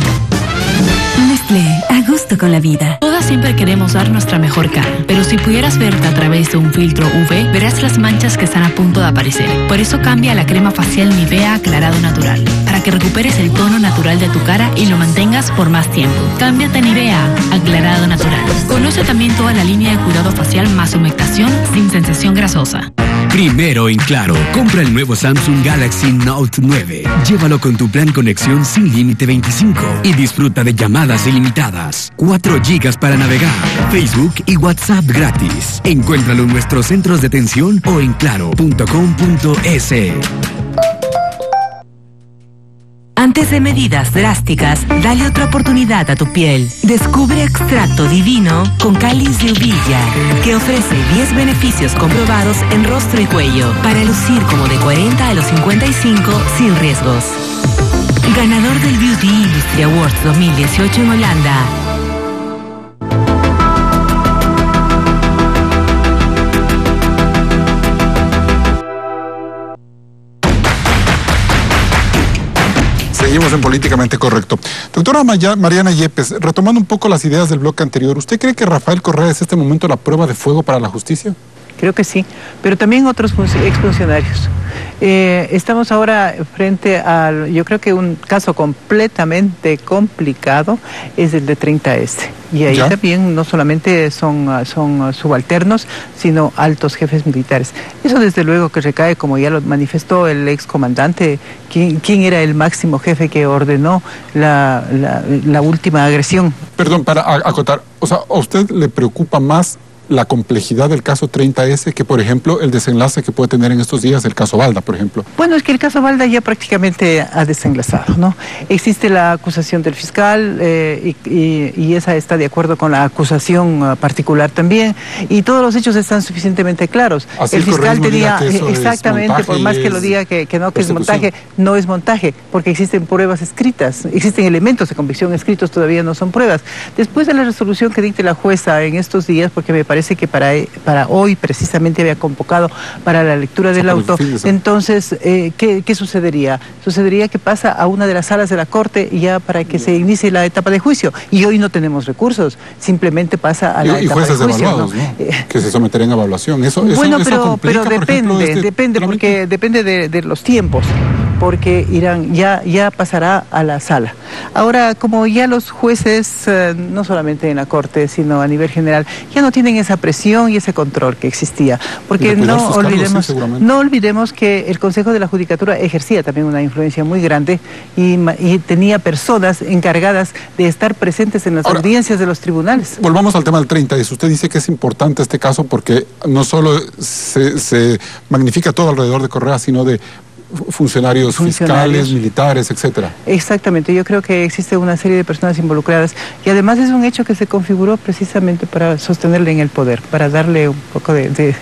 Nestlé, a gusto con la vida. Todas siempre queremos dar nuestra mejor cara, pero si pudieras verte a través de un filtro UV, verás las manchas que están a punto de aparecer. Por eso cambia la crema facial Nivea Aclarado Natural, para que recuperes el tono natural de tu cara y lo mantengas por más tiempo. Cámbiate a Nivea Aclarado Natural. Conoce también toda la línea de cuidado facial más humectación sin sensación grasosa. Primero en Claro, compra el nuevo Samsung Galaxy Note 9. Llévalo con tu plan conexión sin límite 25 y disfruta de llamadas ilimitadas, 4 GB para navegar, Facebook y WhatsApp gratis. Encuéntralo en nuestros centros de atención o en claro.com.es. Antes de medidas drásticas, dale otra oportunidad a tu piel. Descubre Extracto Divino con cáliz de uvilla, que ofrece 10 beneficios comprobados en rostro y cuello para lucir como de 40 a los 55 sin riesgos. Ganador del Beauty Industry Awards 2018 en Holanda. Seguimos en Políticamente Correcto. Doctora Mariana Yepes, retomando un poco las ideas del bloque anterior, ¿usted cree que Rafael Correa es este momento la prueba de fuego para la justicia? Creo que sí, pero también otros exfuncionarios. Estamos ahora frente a, yo creo que un caso completamente complicado es el de 30S. Y ahí ¿Ya? también no solamente son subalternos, sino altos jefes militares. Eso desde luego que recae, como ya lo manifestó el excomandante, quién era el máximo jefe que ordenó la última agresión. Perdón, para acotar, o sea, ¿a usted le preocupa más la complejidad del caso 30S que, por ejemplo, el desenlace que puede tener en estos días el caso Balda, por ejemplo? Bueno, es que el caso Balda ya prácticamente ha desenlazado, ¿no? Existe la acusación del fiscal y esa está de acuerdo con la acusación particular también, y todos los hechos están suficientemente claros. Así el fiscal tenía, exactamente, montaje, por más que lo diga que es montaje, no es montaje, porque existen pruebas escritas, existen elementos de convicción escritos, todavía no son pruebas. Después de la resolución que dicte la jueza en estos días, porque me parece que para hoy precisamente había convocado para la lectura del auto. Entonces, ¿qué sucedería? Sucedería que pasa a una de las salas de la Corte ya para que se inicie la etapa de juicio. Y hoy no tenemos recursos, simplemente pasa a la etapa de juicio. Evaluados, ¿no? Que se someterían a evaluación. Bueno, pero depende, porque depende de los tiempos, porque Irán ya pasará a la sala. Ahora, como ya los jueces, no solamente en la Corte, sino a nivel general, ya no tienen esa presión y ese control que existía, porque no olvidemos que el Consejo de la Judicatura ejercía también una influencia muy grande y tenía personas encargadas de estar presentes en las audiencias de los tribunales. Volvamos al tema del 30S. Usted dice que es importante este caso porque no solo se magnifica todo alrededor de Correa, sino de funcionarios fiscales, militares, etcétera. Exactamente, yo creo que existe una serie de personas involucradas y además es un hecho que se configuró precisamente para sostenerle en el poder, para darle un poco de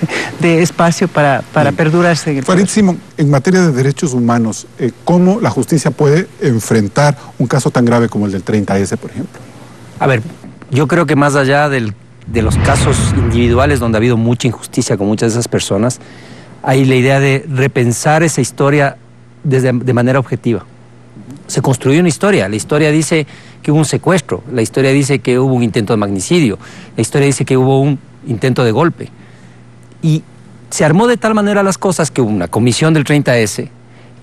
espacio para perdurarse en el poder. Farid Simón, en materia de derechos humanos, ¿cómo la justicia puede enfrentar un caso tan grave como el del 30S, por ejemplo? A ver, yo creo que más allá de los casos individuales donde ha habido mucha injusticia con muchas de esas personas, hay la idea de repensar esa historia de manera objetiva. Se construyó una historia, la historia dice que hubo un secuestro, la historia dice que hubo un intento de magnicidio, la historia dice que hubo un intento de golpe. Y se armó de tal manera las cosas que hubo una comisión del 30S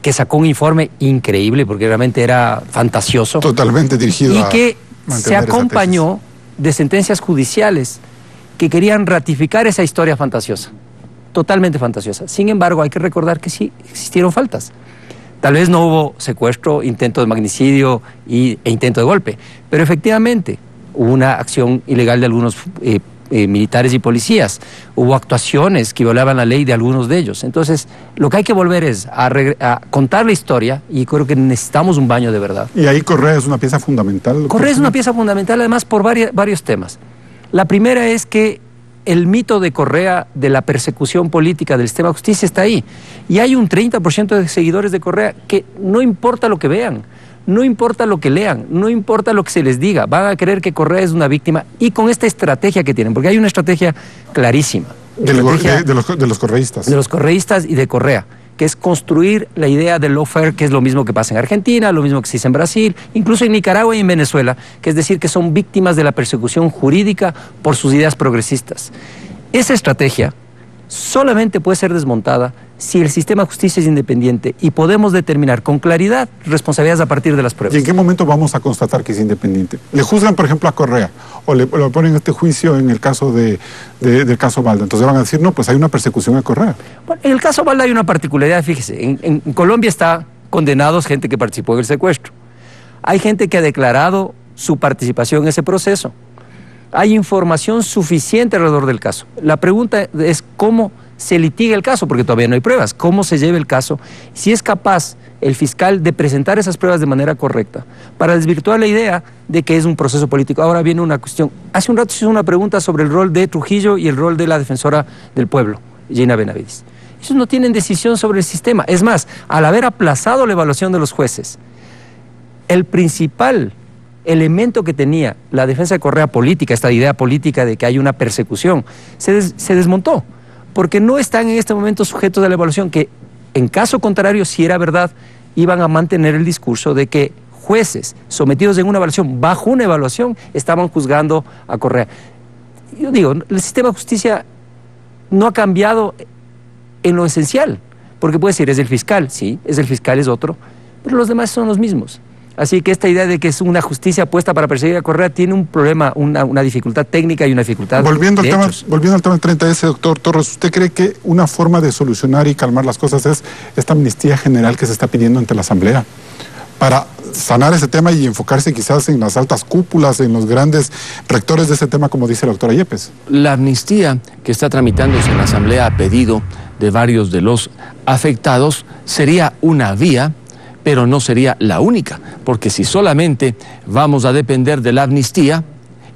que sacó un informe increíble, porque realmente era fantasioso. Totalmente dirigido y que se acompañó de sentencias judiciales que querían ratificar esa historia fantasiosa. Totalmente fantasiosa. Sin embargo, hay que recordar que sí existieron faltas. Tal vez no hubo secuestro, intento de magnicidio e intento de golpe, pero efectivamente hubo una acción ilegal de algunos militares y policías, hubo actuaciones que violaban la ley de algunos de ellos. Entonces, lo que hay que volver es a contar la historia y creo que necesitamos un baño de verdad. Y ahí Correa es una pieza fundamental. Correa es una pieza fundamental además por varios temas. La primera es que el mito de Correa, de la persecución política del sistema de justicia está ahí. Y hay un 30% de seguidores de Correa que no importa lo que vean, no importa lo que lean, no importa lo que se les diga, van a creer que Correa es una víctima y con esta estrategia que tienen, porque hay una estrategia clarísima. De los correístas. De los correístas y de Correa, que es construir la idea del lawfare, que es lo mismo que pasa en Argentina, lo mismo que se dice en Brasil, incluso en Nicaragua y en Venezuela, que es decir, que son víctimas de la persecución jurídica por sus ideas progresistas. Esa estrategia solamente puede ser desmontada si el sistema de justicia es independiente y podemos determinar con claridad responsabilidades a partir de las pruebas. ¿Y en qué momento vamos a constatar que es independiente? ¿Le juzgan, por ejemplo, a Correa o le ponen este juicio en el caso del caso Balda? Entonces van a decir, no, pues hay una persecución a Correa. Bueno, en el caso Balda hay una particularidad, fíjese, en Colombia está condenados gente que participó en el secuestro. Hay gente que ha declarado su participación en ese proceso. Hay información suficiente alrededor del caso. La pregunta es cómo se litiga el caso, porque todavía no hay pruebas. ¿Cómo se lleva el caso? Si es capaz el fiscal de presentar esas pruebas de manera correcta para desvirtuar la idea de que es un proceso político. Ahora viene una cuestión. Hace un rato se hizo una pregunta sobre el rol de Trujillo y el rol de la defensora del pueblo, Gina Benavides. Ellos no tienen decisión sobre el sistema. Es más, al haber aplazado la evaluación de los jueces, el principal elemento que tenía la defensa de Correa política, esta idea política de que hay una persecución, se desmontó, porque no están en este momento sujetos a la evaluación, que en caso contrario, si era verdad, iban a mantener el discurso de que jueces sometidos en una evaluación, bajo una evaluación, estaban juzgando a Correa. Yo digo, el sistema de justicia no ha cambiado en lo esencial, porque puede decir, es el fiscal, sí, es el fiscal, es otro, pero los demás son los mismos. Así que esta idea de que es una justicia puesta para perseguir a Correa tiene un problema, una dificultad técnica y una dificultad volviendo al tema del 30S, doctor Torres, ¿usted cree que una forma de solucionar y calmar las cosas es esta amnistía general que se está pidiendo ante la Asamblea? Para sanar ese tema y enfocarse quizás en las altas cúpulas, en los grandes rectores de ese tema, como dice la doctora Yepes. La amnistía que está tramitándose en la Asamblea a pedido de varios de los afectados sería una vía, pero no sería la única, porque si solamente vamos a depender de la amnistía,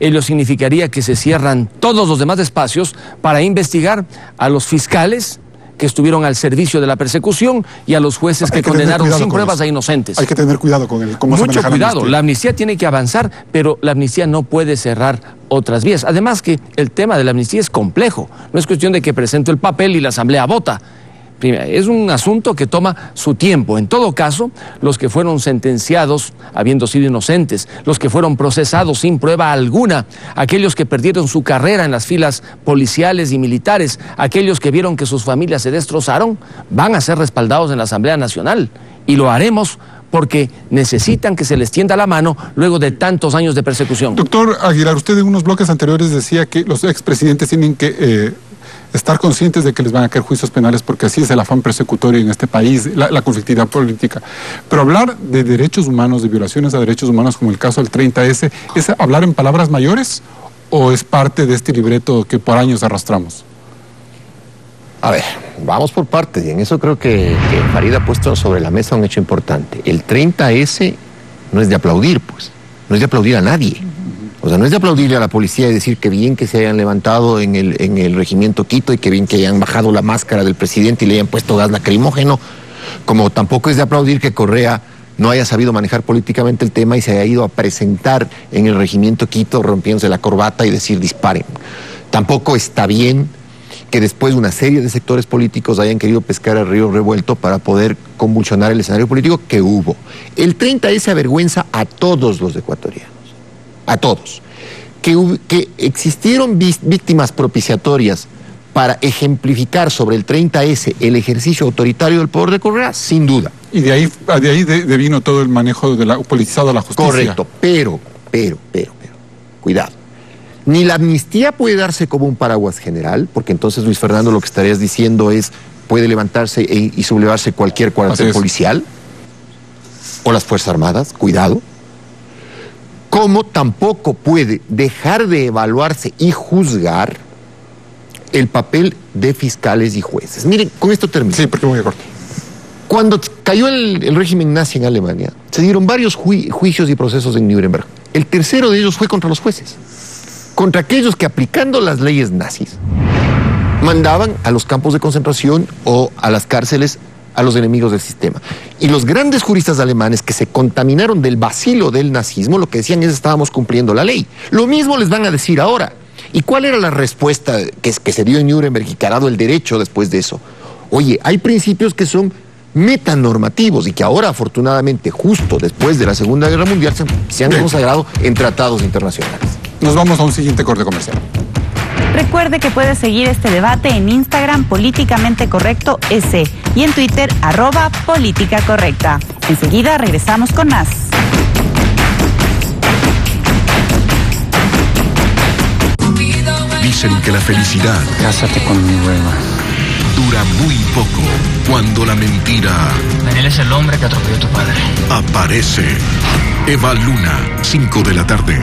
ello significaría que se cierran todos los demás espacios para investigar a los fiscales que estuvieron al servicio de la persecución y a los jueces que condenaron sin pruebas a inocentes. Hay que tener cuidado con cómo se maneja la amnistía. Mucho cuidado, la amnistía tiene que avanzar, pero la amnistía no puede cerrar otras vías. Además que el tema de la amnistía es complejo, no es cuestión de que presente el papel y la Asamblea vota. Es un asunto que toma su tiempo. En todo caso, los que fueron sentenciados habiendo sido inocentes, los que fueron procesados sin prueba alguna, aquellos que perdieron su carrera en las filas policiales y militares, aquellos que vieron que sus familias se destrozaron, van a ser respaldados en la Asamblea Nacional. Y lo haremos porque necesitan que se les tienda la mano luego de tantos años de persecución. Doctor Aguilar, usted en unos bloques anteriores decía que los expresidentes tienen que estar conscientes de que les van a caer juicios penales porque así es el afán persecutorio en este país, la conflictividad política. Pero hablar de derechos humanos, de violaciones a derechos humanos como el caso del 30S, ¿es hablar en palabras mayores o es parte de este libreto que por años arrastramos? A ver, vamos por partes, y en eso creo que Farid ha puesto sobre la mesa un hecho importante. El 30S no es de aplaudir, pues. No es de aplaudir a nadie. O sea, no es de aplaudirle a la policía y decir que bien que se hayan levantado en el regimiento Quito y que bien que hayan bajado la máscara del presidente y le hayan puesto gas lacrimógeno, como tampoco es de aplaudir que Correa no haya sabido manejar políticamente el tema y se haya ido a presentar en el regimiento Quito rompiéndose la corbata y decir disparen. Tampoco está bien que después una serie de sectores políticos hayan querido pescar al río revuelto para poder convulsionar el escenario político que hubo. El 30S avergüenza a todos los ecuatorianos, a todos. Que existieron víctimas propiciatorias para ejemplificar sobre el 30S el ejercicio autoritario del poder de Correa, sin duda. Y de ahí devino todo el manejo politizado de la justicia. Correcto, pero, cuidado. Ni la amnistía puede darse como un paraguas general, porque entonces, Luis Fernando, lo que estarías diciendo es, puede levantarse y sublevarse cualquier cuartel policial, o las Fuerzas Armadas, cuidado. Como tampoco puede dejar de evaluarse y juzgar el papel de fiscales y jueces. Miren, con esto termino. Sí, porque voy a cortar. Cuando cayó el régimen nazi en Alemania, se dieron varios juicios y procesos en Nuremberg. El tercero de ellos fue contra los jueces. Contra aquellos que, aplicando las leyes nazis, mandaban a los campos de concentración o a las cárceles a los enemigos del sistema. Y los grandes juristas alemanes que se contaminaron del bacilo del nazismo, lo que decían es: estábamos cumpliendo la ley. Lo mismo les van a decir ahora. ¿Y cuál era la respuesta que se dio en Nuremberg y que ha dado el derecho después de eso? Oye, hay principios que son metanormativos y que ahora, afortunadamente, justo después de la Segunda Guerra Mundial, se han consagrado en tratados internacionales. Nos vamos a un siguiente corte comercial. Recuerde que puede seguir este debate en Instagram Políticamente Correcto S y en Twitter @Política Correcta. Enseguida regresamos con más. Dicen que la felicidad Cásate conmigo, Eva. dura muy poco cuando la mentira Daniel es el hombre que atropelló a tu padre. aparece. Eva Luna, 5 de la tarde.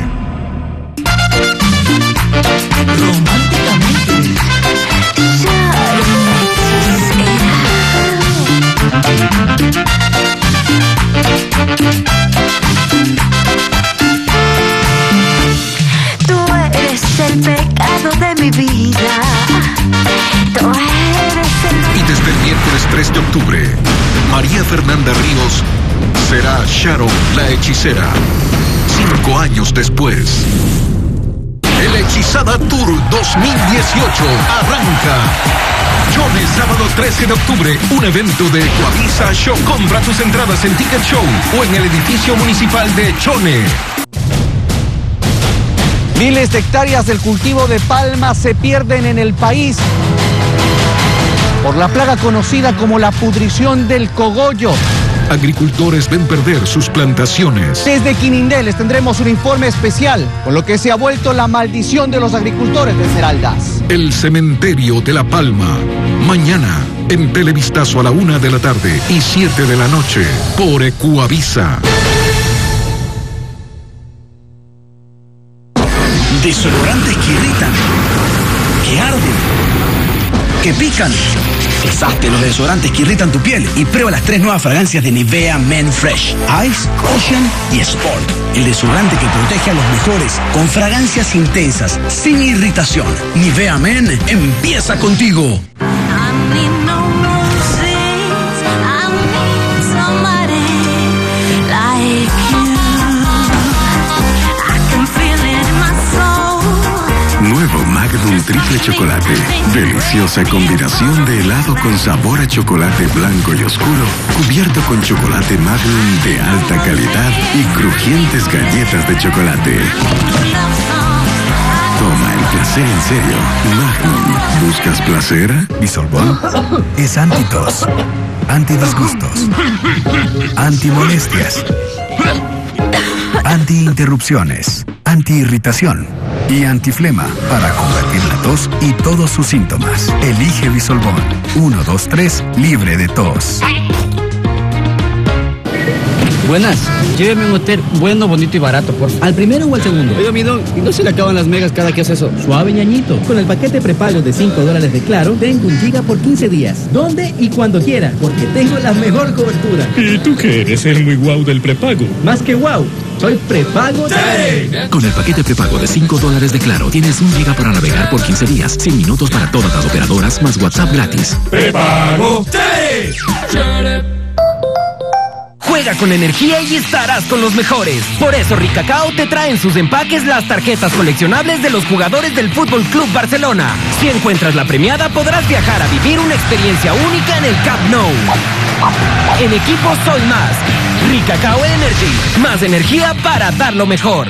Tú eres el pecado de mi vida. Tú eres el... Y desde el miércoles 3 de octubre, María Fernanda Ríos será Sharon la hechicera. 5 años después. El Hechizada Tour 2018 arranca. Chone, sábado 13 de octubre, un evento de Coavisa Show. Compra tus entradas en Ticket Show o en el edificio municipal de Chone. Miles de hectáreas del cultivo de palma se pierden en el país por la plaga conocida como la pudrición del cogollo. Agricultores ven perder sus plantaciones. Desde Quinindé les tendremos un informe especial con lo que se ha vuelto la maldición de los agricultores de Esmeraldas. El cementerio de La Palma. Mañana en Televistazo a la 1 de la tarde y 7 de la noche por Ecuavisa. Desodorantes que irritan, que arden, que pican. Deshazte los desodorantes que irritan tu piel y prueba las 3 nuevas fragancias de Nivea Men Fresh, Ice, Ocean y Sport. El desodorante que protege a los mejores con fragancias intensas, sin irritación. Nivea Men empieza contigo. Nuevo Magnum Triple Chocolate. Deliciosa combinación de helado con sabor a chocolate blanco y oscuro, cubierto con chocolate Magnum de alta calidad y crujientes galletas de chocolate. Toma el placer en serio. Magnum. ¿Buscas placer? Bisolbón es antitos, antidisgustos, antimolestias, antiinterrupciones, antiirritación y antiflema para combatir la tos y todos sus síntomas. Elige Bisolbón. 1, 2, 3, libre de tos. Buenas, lléveme a un hotel bueno, bonito y barato, por favor. ¿Al primero o al segundo? Oiga, mi don, ¿y no se le acaban las megas cada que hace eso? Suave, ñañito. Con el paquete prepago de $5 de Claro, tengo 1 giga por 15 días. ¿Dónde y cuando quiera? Porque tengo la mejor cobertura. ¿Y tú qué eres? El muy guau del prepago. Más que guau, soy prepago. ¡Sí! Con el paquete prepago de $5 de Claro, tienes 1 giga para navegar por 15 días, 100 minutos para todas las operadoras, más WhatsApp gratis. ¡Prepago! ¡Sí! Juega con energía y estarás con los mejores. Por eso Ricacao te trae en sus empaques las tarjetas coleccionables de los jugadores del Fútbol Club Barcelona. Si encuentras la premiada, podrás viajar a vivir una experiencia única en el Camp Nou. En equipo soy más. Ricacao Energy. Más energía para dar lo mejor.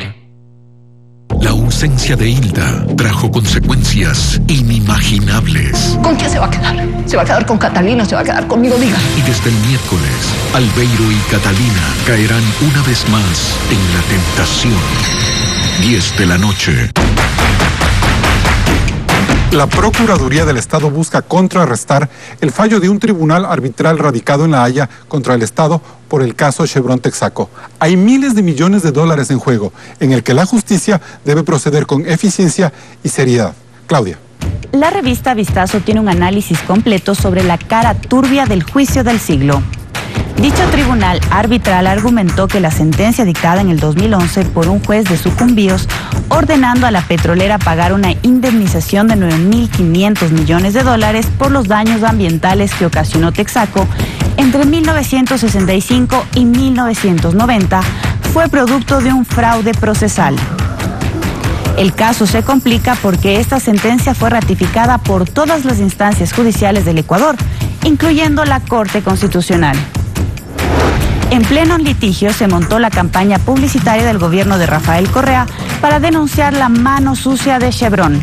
La ausencia de Hilda trajo consecuencias inimaginables. ¿Con quién se va a quedar? ¿Se va a quedar con Catalina o se va a quedar conmigo? Diga. Y desde el miércoles, Albeiro y Catalina caerán una vez más en la tentación. 10 de la noche. La Procuraduría del Estado busca contrarrestar el fallo de un tribunal arbitral radicado en La Haya contra el Estado por el caso Chevron Texaco. Hay miles de millones de dólares en juego, en el que la justicia debe proceder con eficiencia y seriedad. Claudia. La revista Vistazo tiene un análisis completo sobre la cara turbia del juicio del siglo. Dicho tribunal arbitral argumentó que la sentencia dictada en el 2011 por un juez de Sucumbíos, ordenando a la petrolera pagar una indemnización de $9.500 millones por los daños ambientales que ocasionó Texaco entre 1965 y 1990, fue producto de un fraude procesal. El caso se complica porque esta sentencia fue ratificada por todas las instancias judiciales del Ecuador, incluyendo la Corte Constitucional. En pleno litigio se montó la campaña publicitaria del gobierno de Rafael Correa para denunciar la mano sucia de Chevron,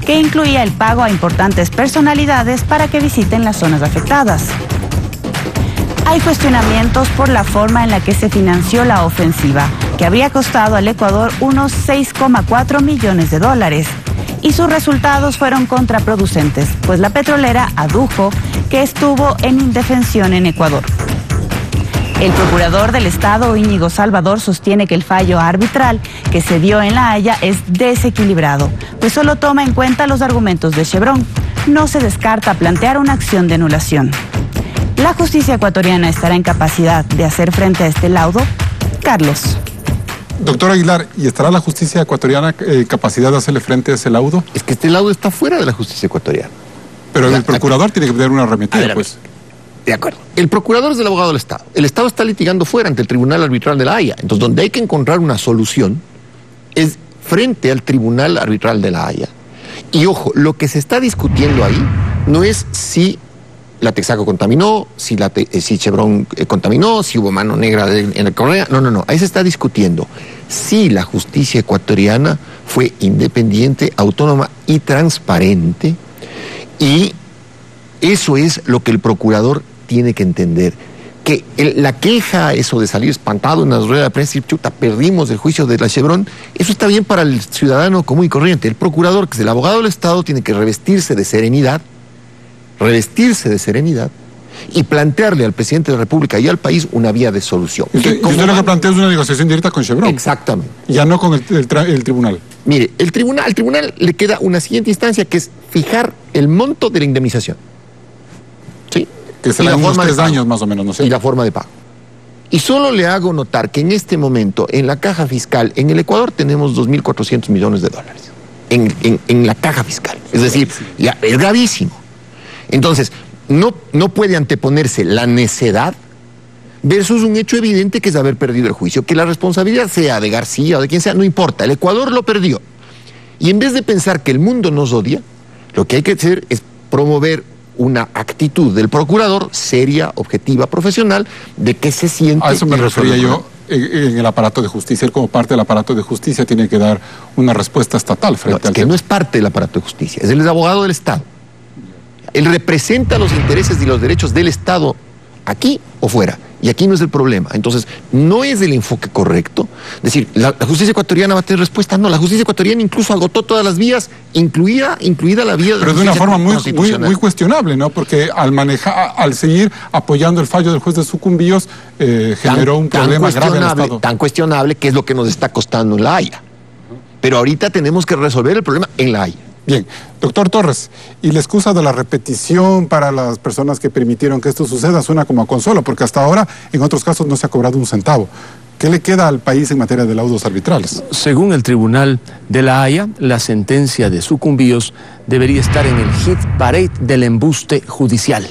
que incluía el pago a importantes personalidades para que visiten las zonas afectadas. Hay cuestionamientos por la forma en la que se financió la ofensiva, que habría costado al Ecuador unos $6,4 millones, y sus resultados fueron contraproducentes, pues la petrolera adujo que estuvo en indefensión en Ecuador. El procurador del Estado, Íñigo Salvador, sostiene que el fallo arbitral que se dio en La Haya es desequilibrado, pues solo toma en cuenta los argumentos de Chevron. No se descarta plantear una acción de anulación. ¿La justicia ecuatoriana estará en capacidad de hacer frente a este laudo? Carlos. Doctor Aguilar, ¿y estará la justicia ecuatoriana en capacidad de hacerle frente a ese laudo? Es que este laudo está fuera de la justicia ecuatoriana. Pero el procurador tiene que tener una arremetida, pues. De acuerdo. El procurador es el abogado del Estado. El Estado está litigando fuera ante el Tribunal Arbitral de La Haya. Entonces, donde hay que encontrar una solución es frente al Tribunal Arbitral de La Haya. Y ojo, lo que se está discutiendo ahí no es si la Texaco contaminó, si Chevron contaminó, si hubo mano negra en el Correa. No. Ahí se está discutiendo si la justicia ecuatoriana fue independiente, autónoma y transparente. Y eso es lo que el procurador tiene que entender. Que la queja, eso de salir espantado en las ruedas de prensa y decir, chuta, perdimos el juicio de la Chevron, eso está bien para el ciudadano común y corriente. El procurador, que es el abogado del Estado, tiene que revestirse de serenidad y plantearle al presidente de la República y al país una vía de solución. Y usted lo que plantea es una negociación directa con Chevron. Exactamente. Ya no con el tribunal. Mire, al tribunal le queda una siguiente instancia, que es fijar el monto de la indemnización. ¿Sí? Que será unos 3 años más o menos, no sé. Y la forma de pago. Y solo le hago notar que en este momento, en la caja fiscal, en el Ecuador tenemos $2.400 millones. En la caja fiscal. Es decir, ya es gravísimo. Entonces, no puede anteponerse la necedad versus un hecho evidente, que es haber perdido el juicio. Que la responsabilidad sea de García o de quien sea, no importa. El Ecuador lo perdió. Y en vez de pensar que el mundo nos odia, lo que hay que hacer es promover una actitud del procurador seria, objetiva, profesional, de que se siente... A eso me refería yo en el aparato de justicia. Él, como parte del aparato de justicia, tiene que dar una respuesta estatal frente al tema. No es parte del aparato de justicia, es el abogado del Estado. Él representa los intereses y los derechos del Estado aquí o fuera. Y aquí no es el problema. Entonces, no es el enfoque correcto. Es decir, la justicia ecuatoriana va a tener respuesta. No, la justicia ecuatoriana incluso agotó todas las vías, incluida la vía de la Pero de una forma muy cuestionable, ¿no? Porque al seguir apoyando el fallo del juez de Sucumbíos, generó un problema grave al Estado. Tan cuestionable que es lo que nos está costando en La Haya. Pero ahorita tenemos que resolver el problema en La Haya. Bien, doctor Torres, y la excusa de la repetición para las personas que permitieron que esto suceda suena como a consuelo, porque hasta ahora en otros casos no se ha cobrado un centavo. ¿Qué le queda al país en materia de laudos arbitrales? Según el Tribunal de La Haya, la sentencia de Sucumbíos debería estar en el hit parade del embuste judicial.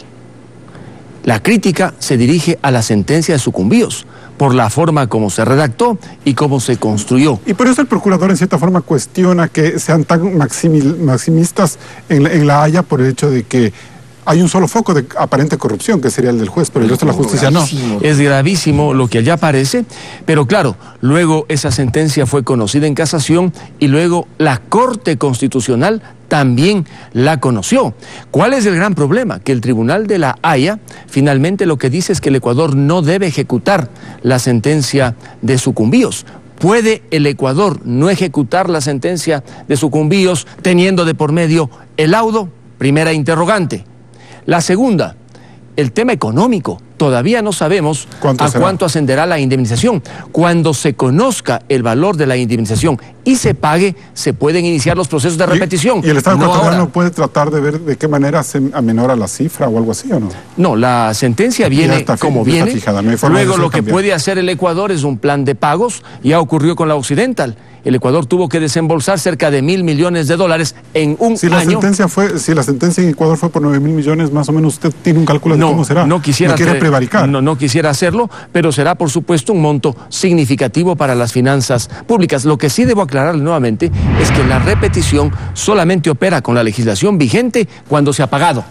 La crítica se dirige a la sentencia de Sucumbíos, por la forma como se redactó y cómo se construyó. Y por eso el procurador en cierta forma cuestiona que sean tan maximistas en La Haya por el hecho de que hay un solo foco de aparente corrupción, que sería el del juez, pero el resto de la justicia no. Es gravísimo lo que allá aparece, pero claro, luego esa sentencia fue conocida en casación y luego la Corte Constitucional también la conoció. ¿Cuál es el gran problema? Que el Tribunal de La Haya finalmente lo que dice es que el Ecuador no debe ejecutar la sentencia de Sucumbíos. ¿Puede el Ecuador no ejecutar la sentencia de Sucumbíos teniendo de por medio el laudo? Primera interrogante. La segunda, el tema económico. Todavía no sabemos a cuánto ascenderá la indemnización. Cuando se conozca el valor de la indemnización y se pague, se pueden iniciar los procesos de repetición. ¿Y el Estado ecuatoriano puede tratar de ver de qué manera se amenora la cifra o algo así o no? No, la sentencia viene como viene. Fijada, no hay forma. Luego lo que puede hacer el Ecuador es un plan de pagos. Ya ocurrió con la Occidental. El Ecuador tuvo que desembolsar cerca de $1.000 millones en un año. Si la sentencia en Ecuador fue por 9.000 millones, más o menos usted tiene un cálculo de cómo será. No quiere prevaricar. No quisiera hacerlo, pero será por supuesto un monto significativo para las finanzas públicas. Lo que sí debo aclararle nuevamente es que la repetición solamente opera con la legislación vigente cuando se ha pagado,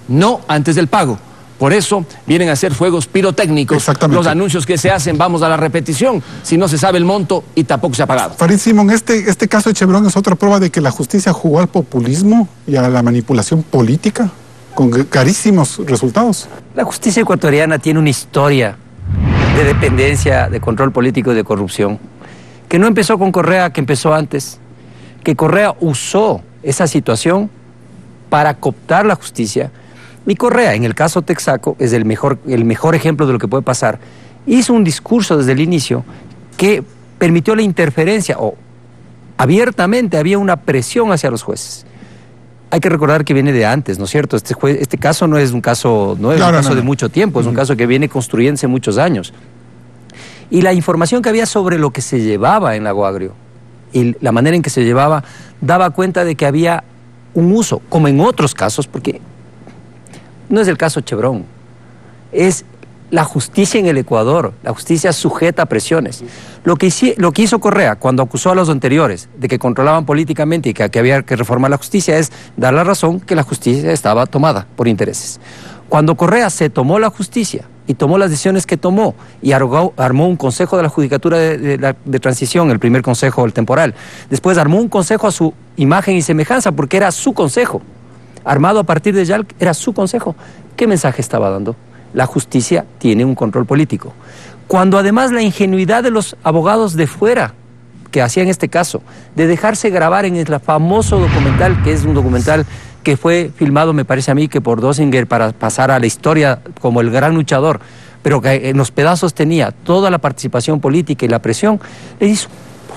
no antes del pago. Por eso vienen a hacer fuegos pirotécnicos. Los anuncios que se hacen, vamos a la repetición, si no se sabe el monto y tampoco se ha pagado. Farid Simón, este caso de Chevron es otra prueba de que la justicia jugó al populismo y a la manipulación política con carísimos resultados. La justicia ecuatoriana tiene una historia de dependencia, de control político y de corrupción, que no empezó con Correa, que empezó antes, que Correa usó esa situación para cooptar la justicia. Y Correa, en el caso Texaco, es el mejor ejemplo de lo que puede pasar. Hizo un discurso desde el inicio que permitió la interferencia, o abiertamente había una presión hacia los jueces. Hay que recordar que viene de antes, ¿no es cierto? Este caso no es un caso, de mucho tiempo, es un caso que viene construyéndose muchos años. Y la información que había sobre lo que se llevaba en Lago Agrio y la manera en que se llevaba, daba cuenta de que había un uso, como en otros casos, porque no es el caso Chevron, es la justicia en el Ecuador, la justicia sujeta a presiones. Lo que hizo Correa cuando acusó a los anteriores de que controlaban políticamente y que había que reformar la justicia es dar la razón que la justicia estaba tomada por intereses. Cuando Correa se tomó la justicia y tomó las decisiones que tomó y armó un consejo de la judicatura de transición, el primer consejo, el temporal, después armó un consejo a su imagen y semejanza porque era su consejo, armado a partir de YALC, era su consejo. ¿Qué mensaje estaba dando? La justicia tiene un control político. Cuando además la ingenuidad de los abogados de fuera, que hacían este caso, de dejarse grabar en el famoso documental, que es un documental que fue filmado, me parece a mí, que por Dosinger para pasar a la historia como el gran luchador, pero que en los pedazos tenía toda la participación política y la presión, le hizo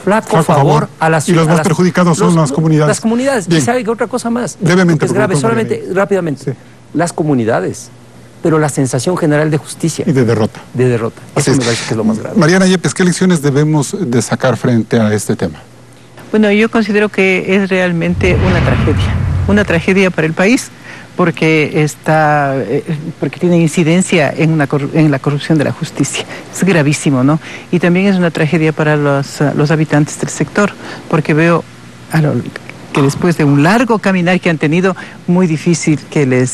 flaco favor a las... Y los más perjudicados son las comunidades. Las comunidades. Bien. Y sabe que otra cosa más. Brevemente. Es grave, solamente, rápidamente. Sí. Las comunidades, pero la sensación general de justicia. Y de derrota. De derrota. Eso me parece que es lo más grave. Mariana Yepes, ¿qué lecciones debemos de sacar frente a este tema? Bueno, yo considero que es realmente una tragedia para el país, porque tiene incidencia en la corrupción de la justicia. Es gravísimo, ¿no? Y también es una tragedia para los habitantes del sector, porque veo que después de un largo caminar que han tenido, muy difícil que les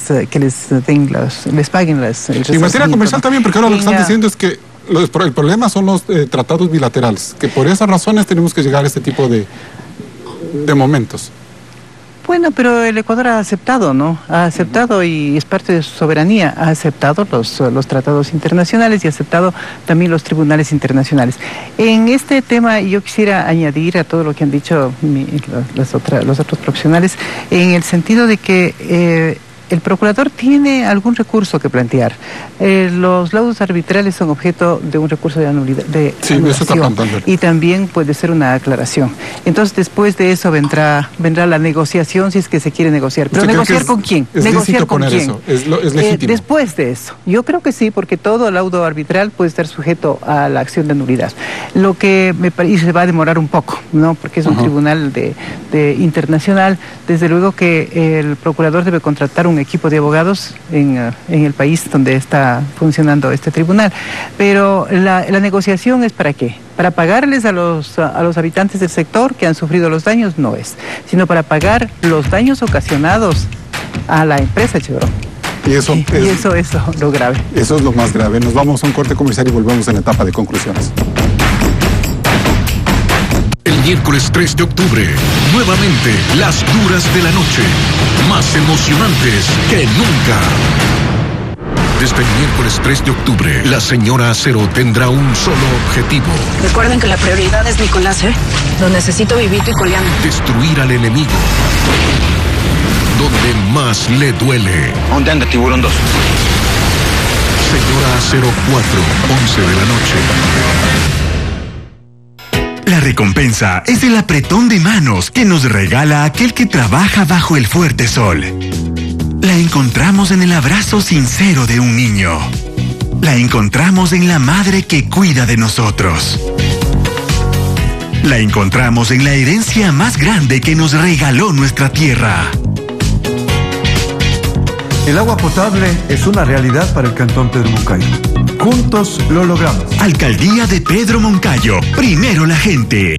paguen las... En materia comercial también, porque ahora lo que están diciendo es que el problema son los tratados bilaterales, que por esas razones tenemos que llegar a este tipo de momentos. Bueno, pero el Ecuador ha aceptado, ¿no? Ha aceptado y es parte de su soberanía. Ha aceptado los tratados internacionales y ha aceptado también los tribunales internacionales. En este tema yo quisiera añadir a todo lo que han dicho los otros profesionales, en el sentido de que el procurador tiene algún recurso que plantear. Los laudos arbitrales son objeto de un recurso de anulación y también puede ser una aclaración. Entonces después de eso vendrá la negociación si es que se quiere negociar. Pero ¿negociar con quién? ¿Negociar con quién? Eso. ¿Es legítimo? Después de eso. Yo creo que sí, porque todo laudo arbitral puede estar sujeto a la acción de nulidad. Lo que me parece va a demorar un poco, ¿no? Porque es un tribunal internacional. Desde luego que el procurador debe contratar un equipo de abogados en el país donde está funcionando este tribunal. Pero la negociación es ¿para qué? Para pagarles a los habitantes del sector que han sufrido los daños, no es, sino para pagar los daños ocasionados a la empresa Chevron. Y eso es lo grave. Eso es lo más grave. Nos vamos a un corte comercial y volvemos en la etapa de conclusiones. El miércoles 3 de octubre, nuevamente las duras de la noche, más emocionantes que nunca. Desde el miércoles 3 de octubre, la señora Acero tendrá un solo objetivo. Recuerden que la prioridad es Nicolás, ¿eh? Lo necesito vivito y coleando. Destruir al enemigo. Donde más le duele. ¿Dónde anda Tiburón 2? Señora Acero 4, 11 de la noche. La recompensa es el apretón de manos que nos regala aquel que trabaja bajo el fuerte sol. La encontramos en el abrazo sincero de un niño. La encontramos en la madre que cuida de nosotros. La encontramos en la herencia más grande que nos regaló nuestra tierra. El agua potable es una realidad para el Cantón Pedro Moncayo. Juntos lo logramos. Alcaldía de Pedro Moncayo. Primero la gente.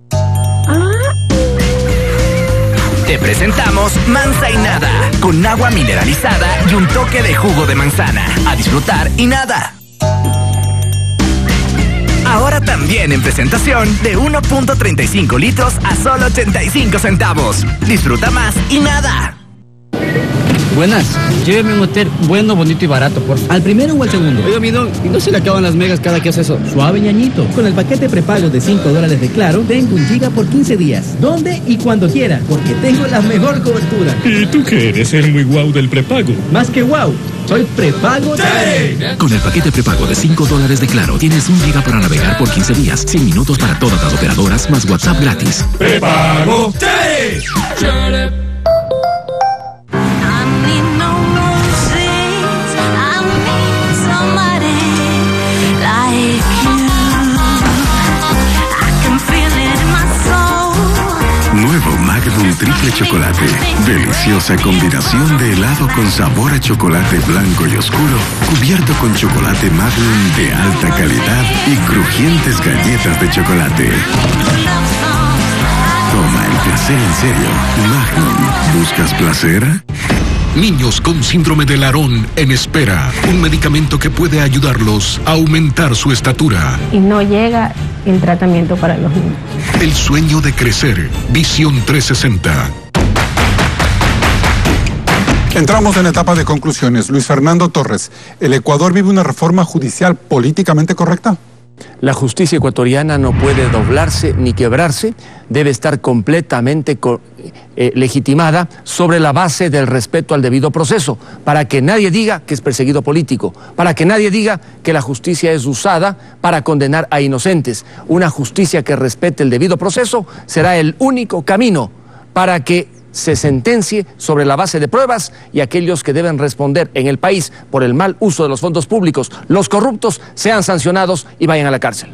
Te presentamos Mansa y Nada, con agua mineralizada y un toque de jugo de manzana. A disfrutar y nada. Ahora también en presentación de 1.35 litros a solo 85 centavos. Disfruta más y nada. Buenas, lléveme a un hotel bueno, bonito y barato, por favor. ¿Al primero o al segundo? Oiga, mi don, ¿y no se le acaban las megas cada que hace eso? Suave, ñañito. Con el paquete prepago de $5 de Claro, tengo 1 giga por 15 días. ¿Dónde y cuando quiera? Porque tengo la mejor cobertura. ¿Y tú qué eres? El muy guau del prepago. Más que guau, soy prepago. ¡Sí! Con el paquete prepago de $5 de Claro, tienes 1 giga para navegar por 15 días, 100 minutos para todas las operadoras, más WhatsApp gratis. ¡Prepago! ¡Sí! Nuevo Magnum Triple Chocolate. Deliciosa combinación de helado con sabor a chocolate blanco y oscuro, cubierto con chocolate Magnum de alta calidad y crujientes galletas de chocolate. Toma el placer en serio. Magnum. ¿Buscas placer? Niños con síndrome de Larón en espera. Un medicamento que puede ayudarlos a aumentar su estatura. Y no llega el tratamiento para los niños. El sueño de crecer. Visión 360. Entramos en la etapa de conclusiones. Luis Fernando Torres, ¿el Ecuador vive una reforma judicial políticamente correcta? La justicia ecuatoriana no puede doblarse ni quebrarse, debe estar completamente legitimada sobre la base del respeto al debido proceso, para que nadie diga que es perseguido político, para que nadie diga que la justicia es usada para condenar a inocentes. Una justicia que respete el debido proceso será el único camino para que se sentencie sobre la base de pruebas y aquellos que deben responder en el país por el mal uso de los fondos públicos, los corruptos, sean sancionados y vayan a la cárcel.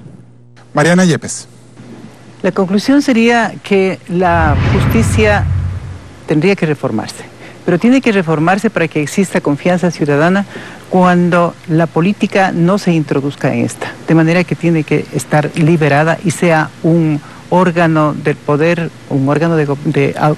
Mariana Yepes. La conclusión sería que la justicia tendría que reformarse, pero tiene que reformarse para que exista confianza ciudadana cuando la política no se introduzca en esta, de manera que tiene que estar liberada y sea un órgano del poder, un órgano de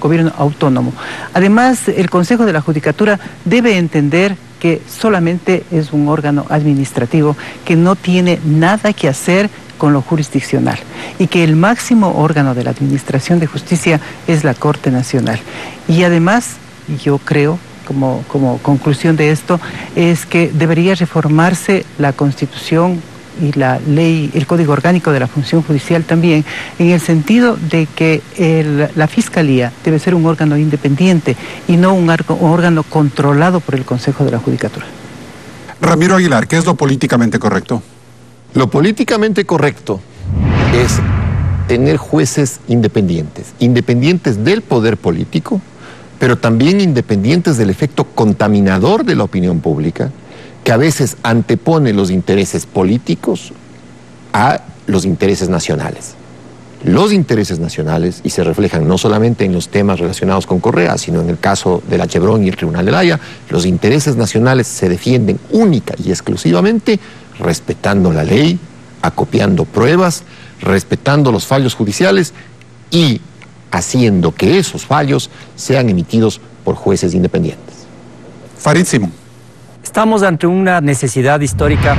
gobierno autónomo. Además, el Consejo de la Judicatura debe entender que solamente es un órgano administrativo que no tiene nada que hacer con lo jurisdiccional y que el máximo órgano de la Administración de Justicia es la Corte Nacional. Y además, yo creo, como conclusión de esto, es que debería reformarse la Constitución y la ley, el Código Orgánico de la Función Judicial también, en el sentido de que la Fiscalía debe ser un órgano independiente y no un órgano controlado por el Consejo de la Judicatura. Ramiro Aguilar, ¿qué es lo políticamente correcto? Lo políticamente correcto es tener jueces independientes, independientes del poder político, pero también independientes del efecto contaminador de la opinión pública, que a veces antepone los intereses políticos a los intereses nacionales. Los intereses nacionales, y se reflejan no solamente en los temas relacionados con Correa, sino en el caso de la Chevron y el Tribunal de la Haya, los intereses nacionales se defienden única y exclusivamente respetando la ley, acopiando pruebas, respetando los fallos judiciales y haciendo que esos fallos sean emitidos por jueces independientes. Farid Simón. Estamos ante una necesidad histórica,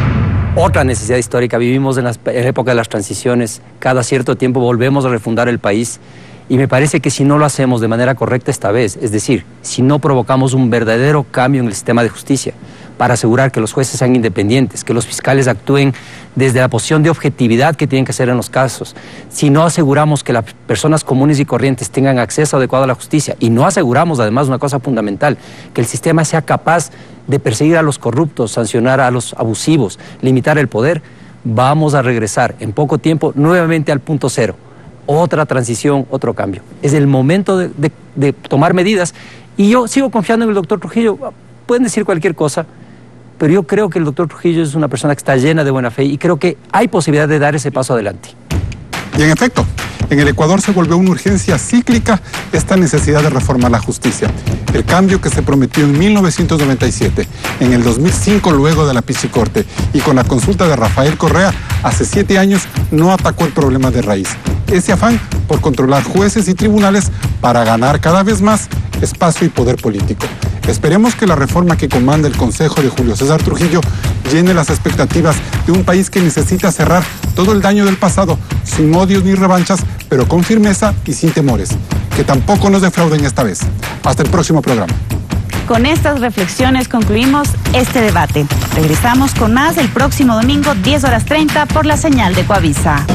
otra necesidad histórica. Vivimos en la época de las transiciones, cada cierto tiempo volvemos a refundar el país y me parece que si no lo hacemos de manera correcta esta vez, es decir, si no provocamos un verdadero cambio en el sistema de justicia para asegurar que los jueces sean independientes, que los fiscales actúen desde la posición de objetividad que tienen que hacer en los casos, si no aseguramos que las personas comunes y corrientes tengan acceso adecuado a la justicia y no aseguramos además una cosa fundamental, que el sistema sea capaz de perseguir a los corruptos, sancionar a los abusivos, limitar el poder, vamos a regresar en poco tiempo nuevamente al punto cero. Otra transición, otro cambio. Es el momento de tomar medidas y yo sigo confiando en el doctor Trujillo. Pueden decir cualquier cosa, pero yo creo que el doctor Trujillo es una persona que está llena de buena fe y creo que hay posibilidad de dar ese paso adelante. Y en efecto, en el Ecuador se volvió una urgencia cíclica esta necesidad de reformar la justicia. El cambio que se prometió en 1997, en el 2005 luego de la Piscicorte y con la consulta de Rafael Correa hace 7 años no atacó el problema de raíz. Ese afán por controlar jueces y tribunales para ganar cada vez más espacio y poder político. Esperemos que la reforma que comanda el Consejo de Julio César Trujillo llene las expectativas de un país que necesita cerrar todo el daño del pasado, sin odios ni revanchas, pero con firmeza y sin temores. Que tampoco nos defrauden esta vez. Hasta el próximo programa. Con estas reflexiones concluimos este debate. Regresamos con más el próximo domingo, 10:30 por la señal de Coavisa.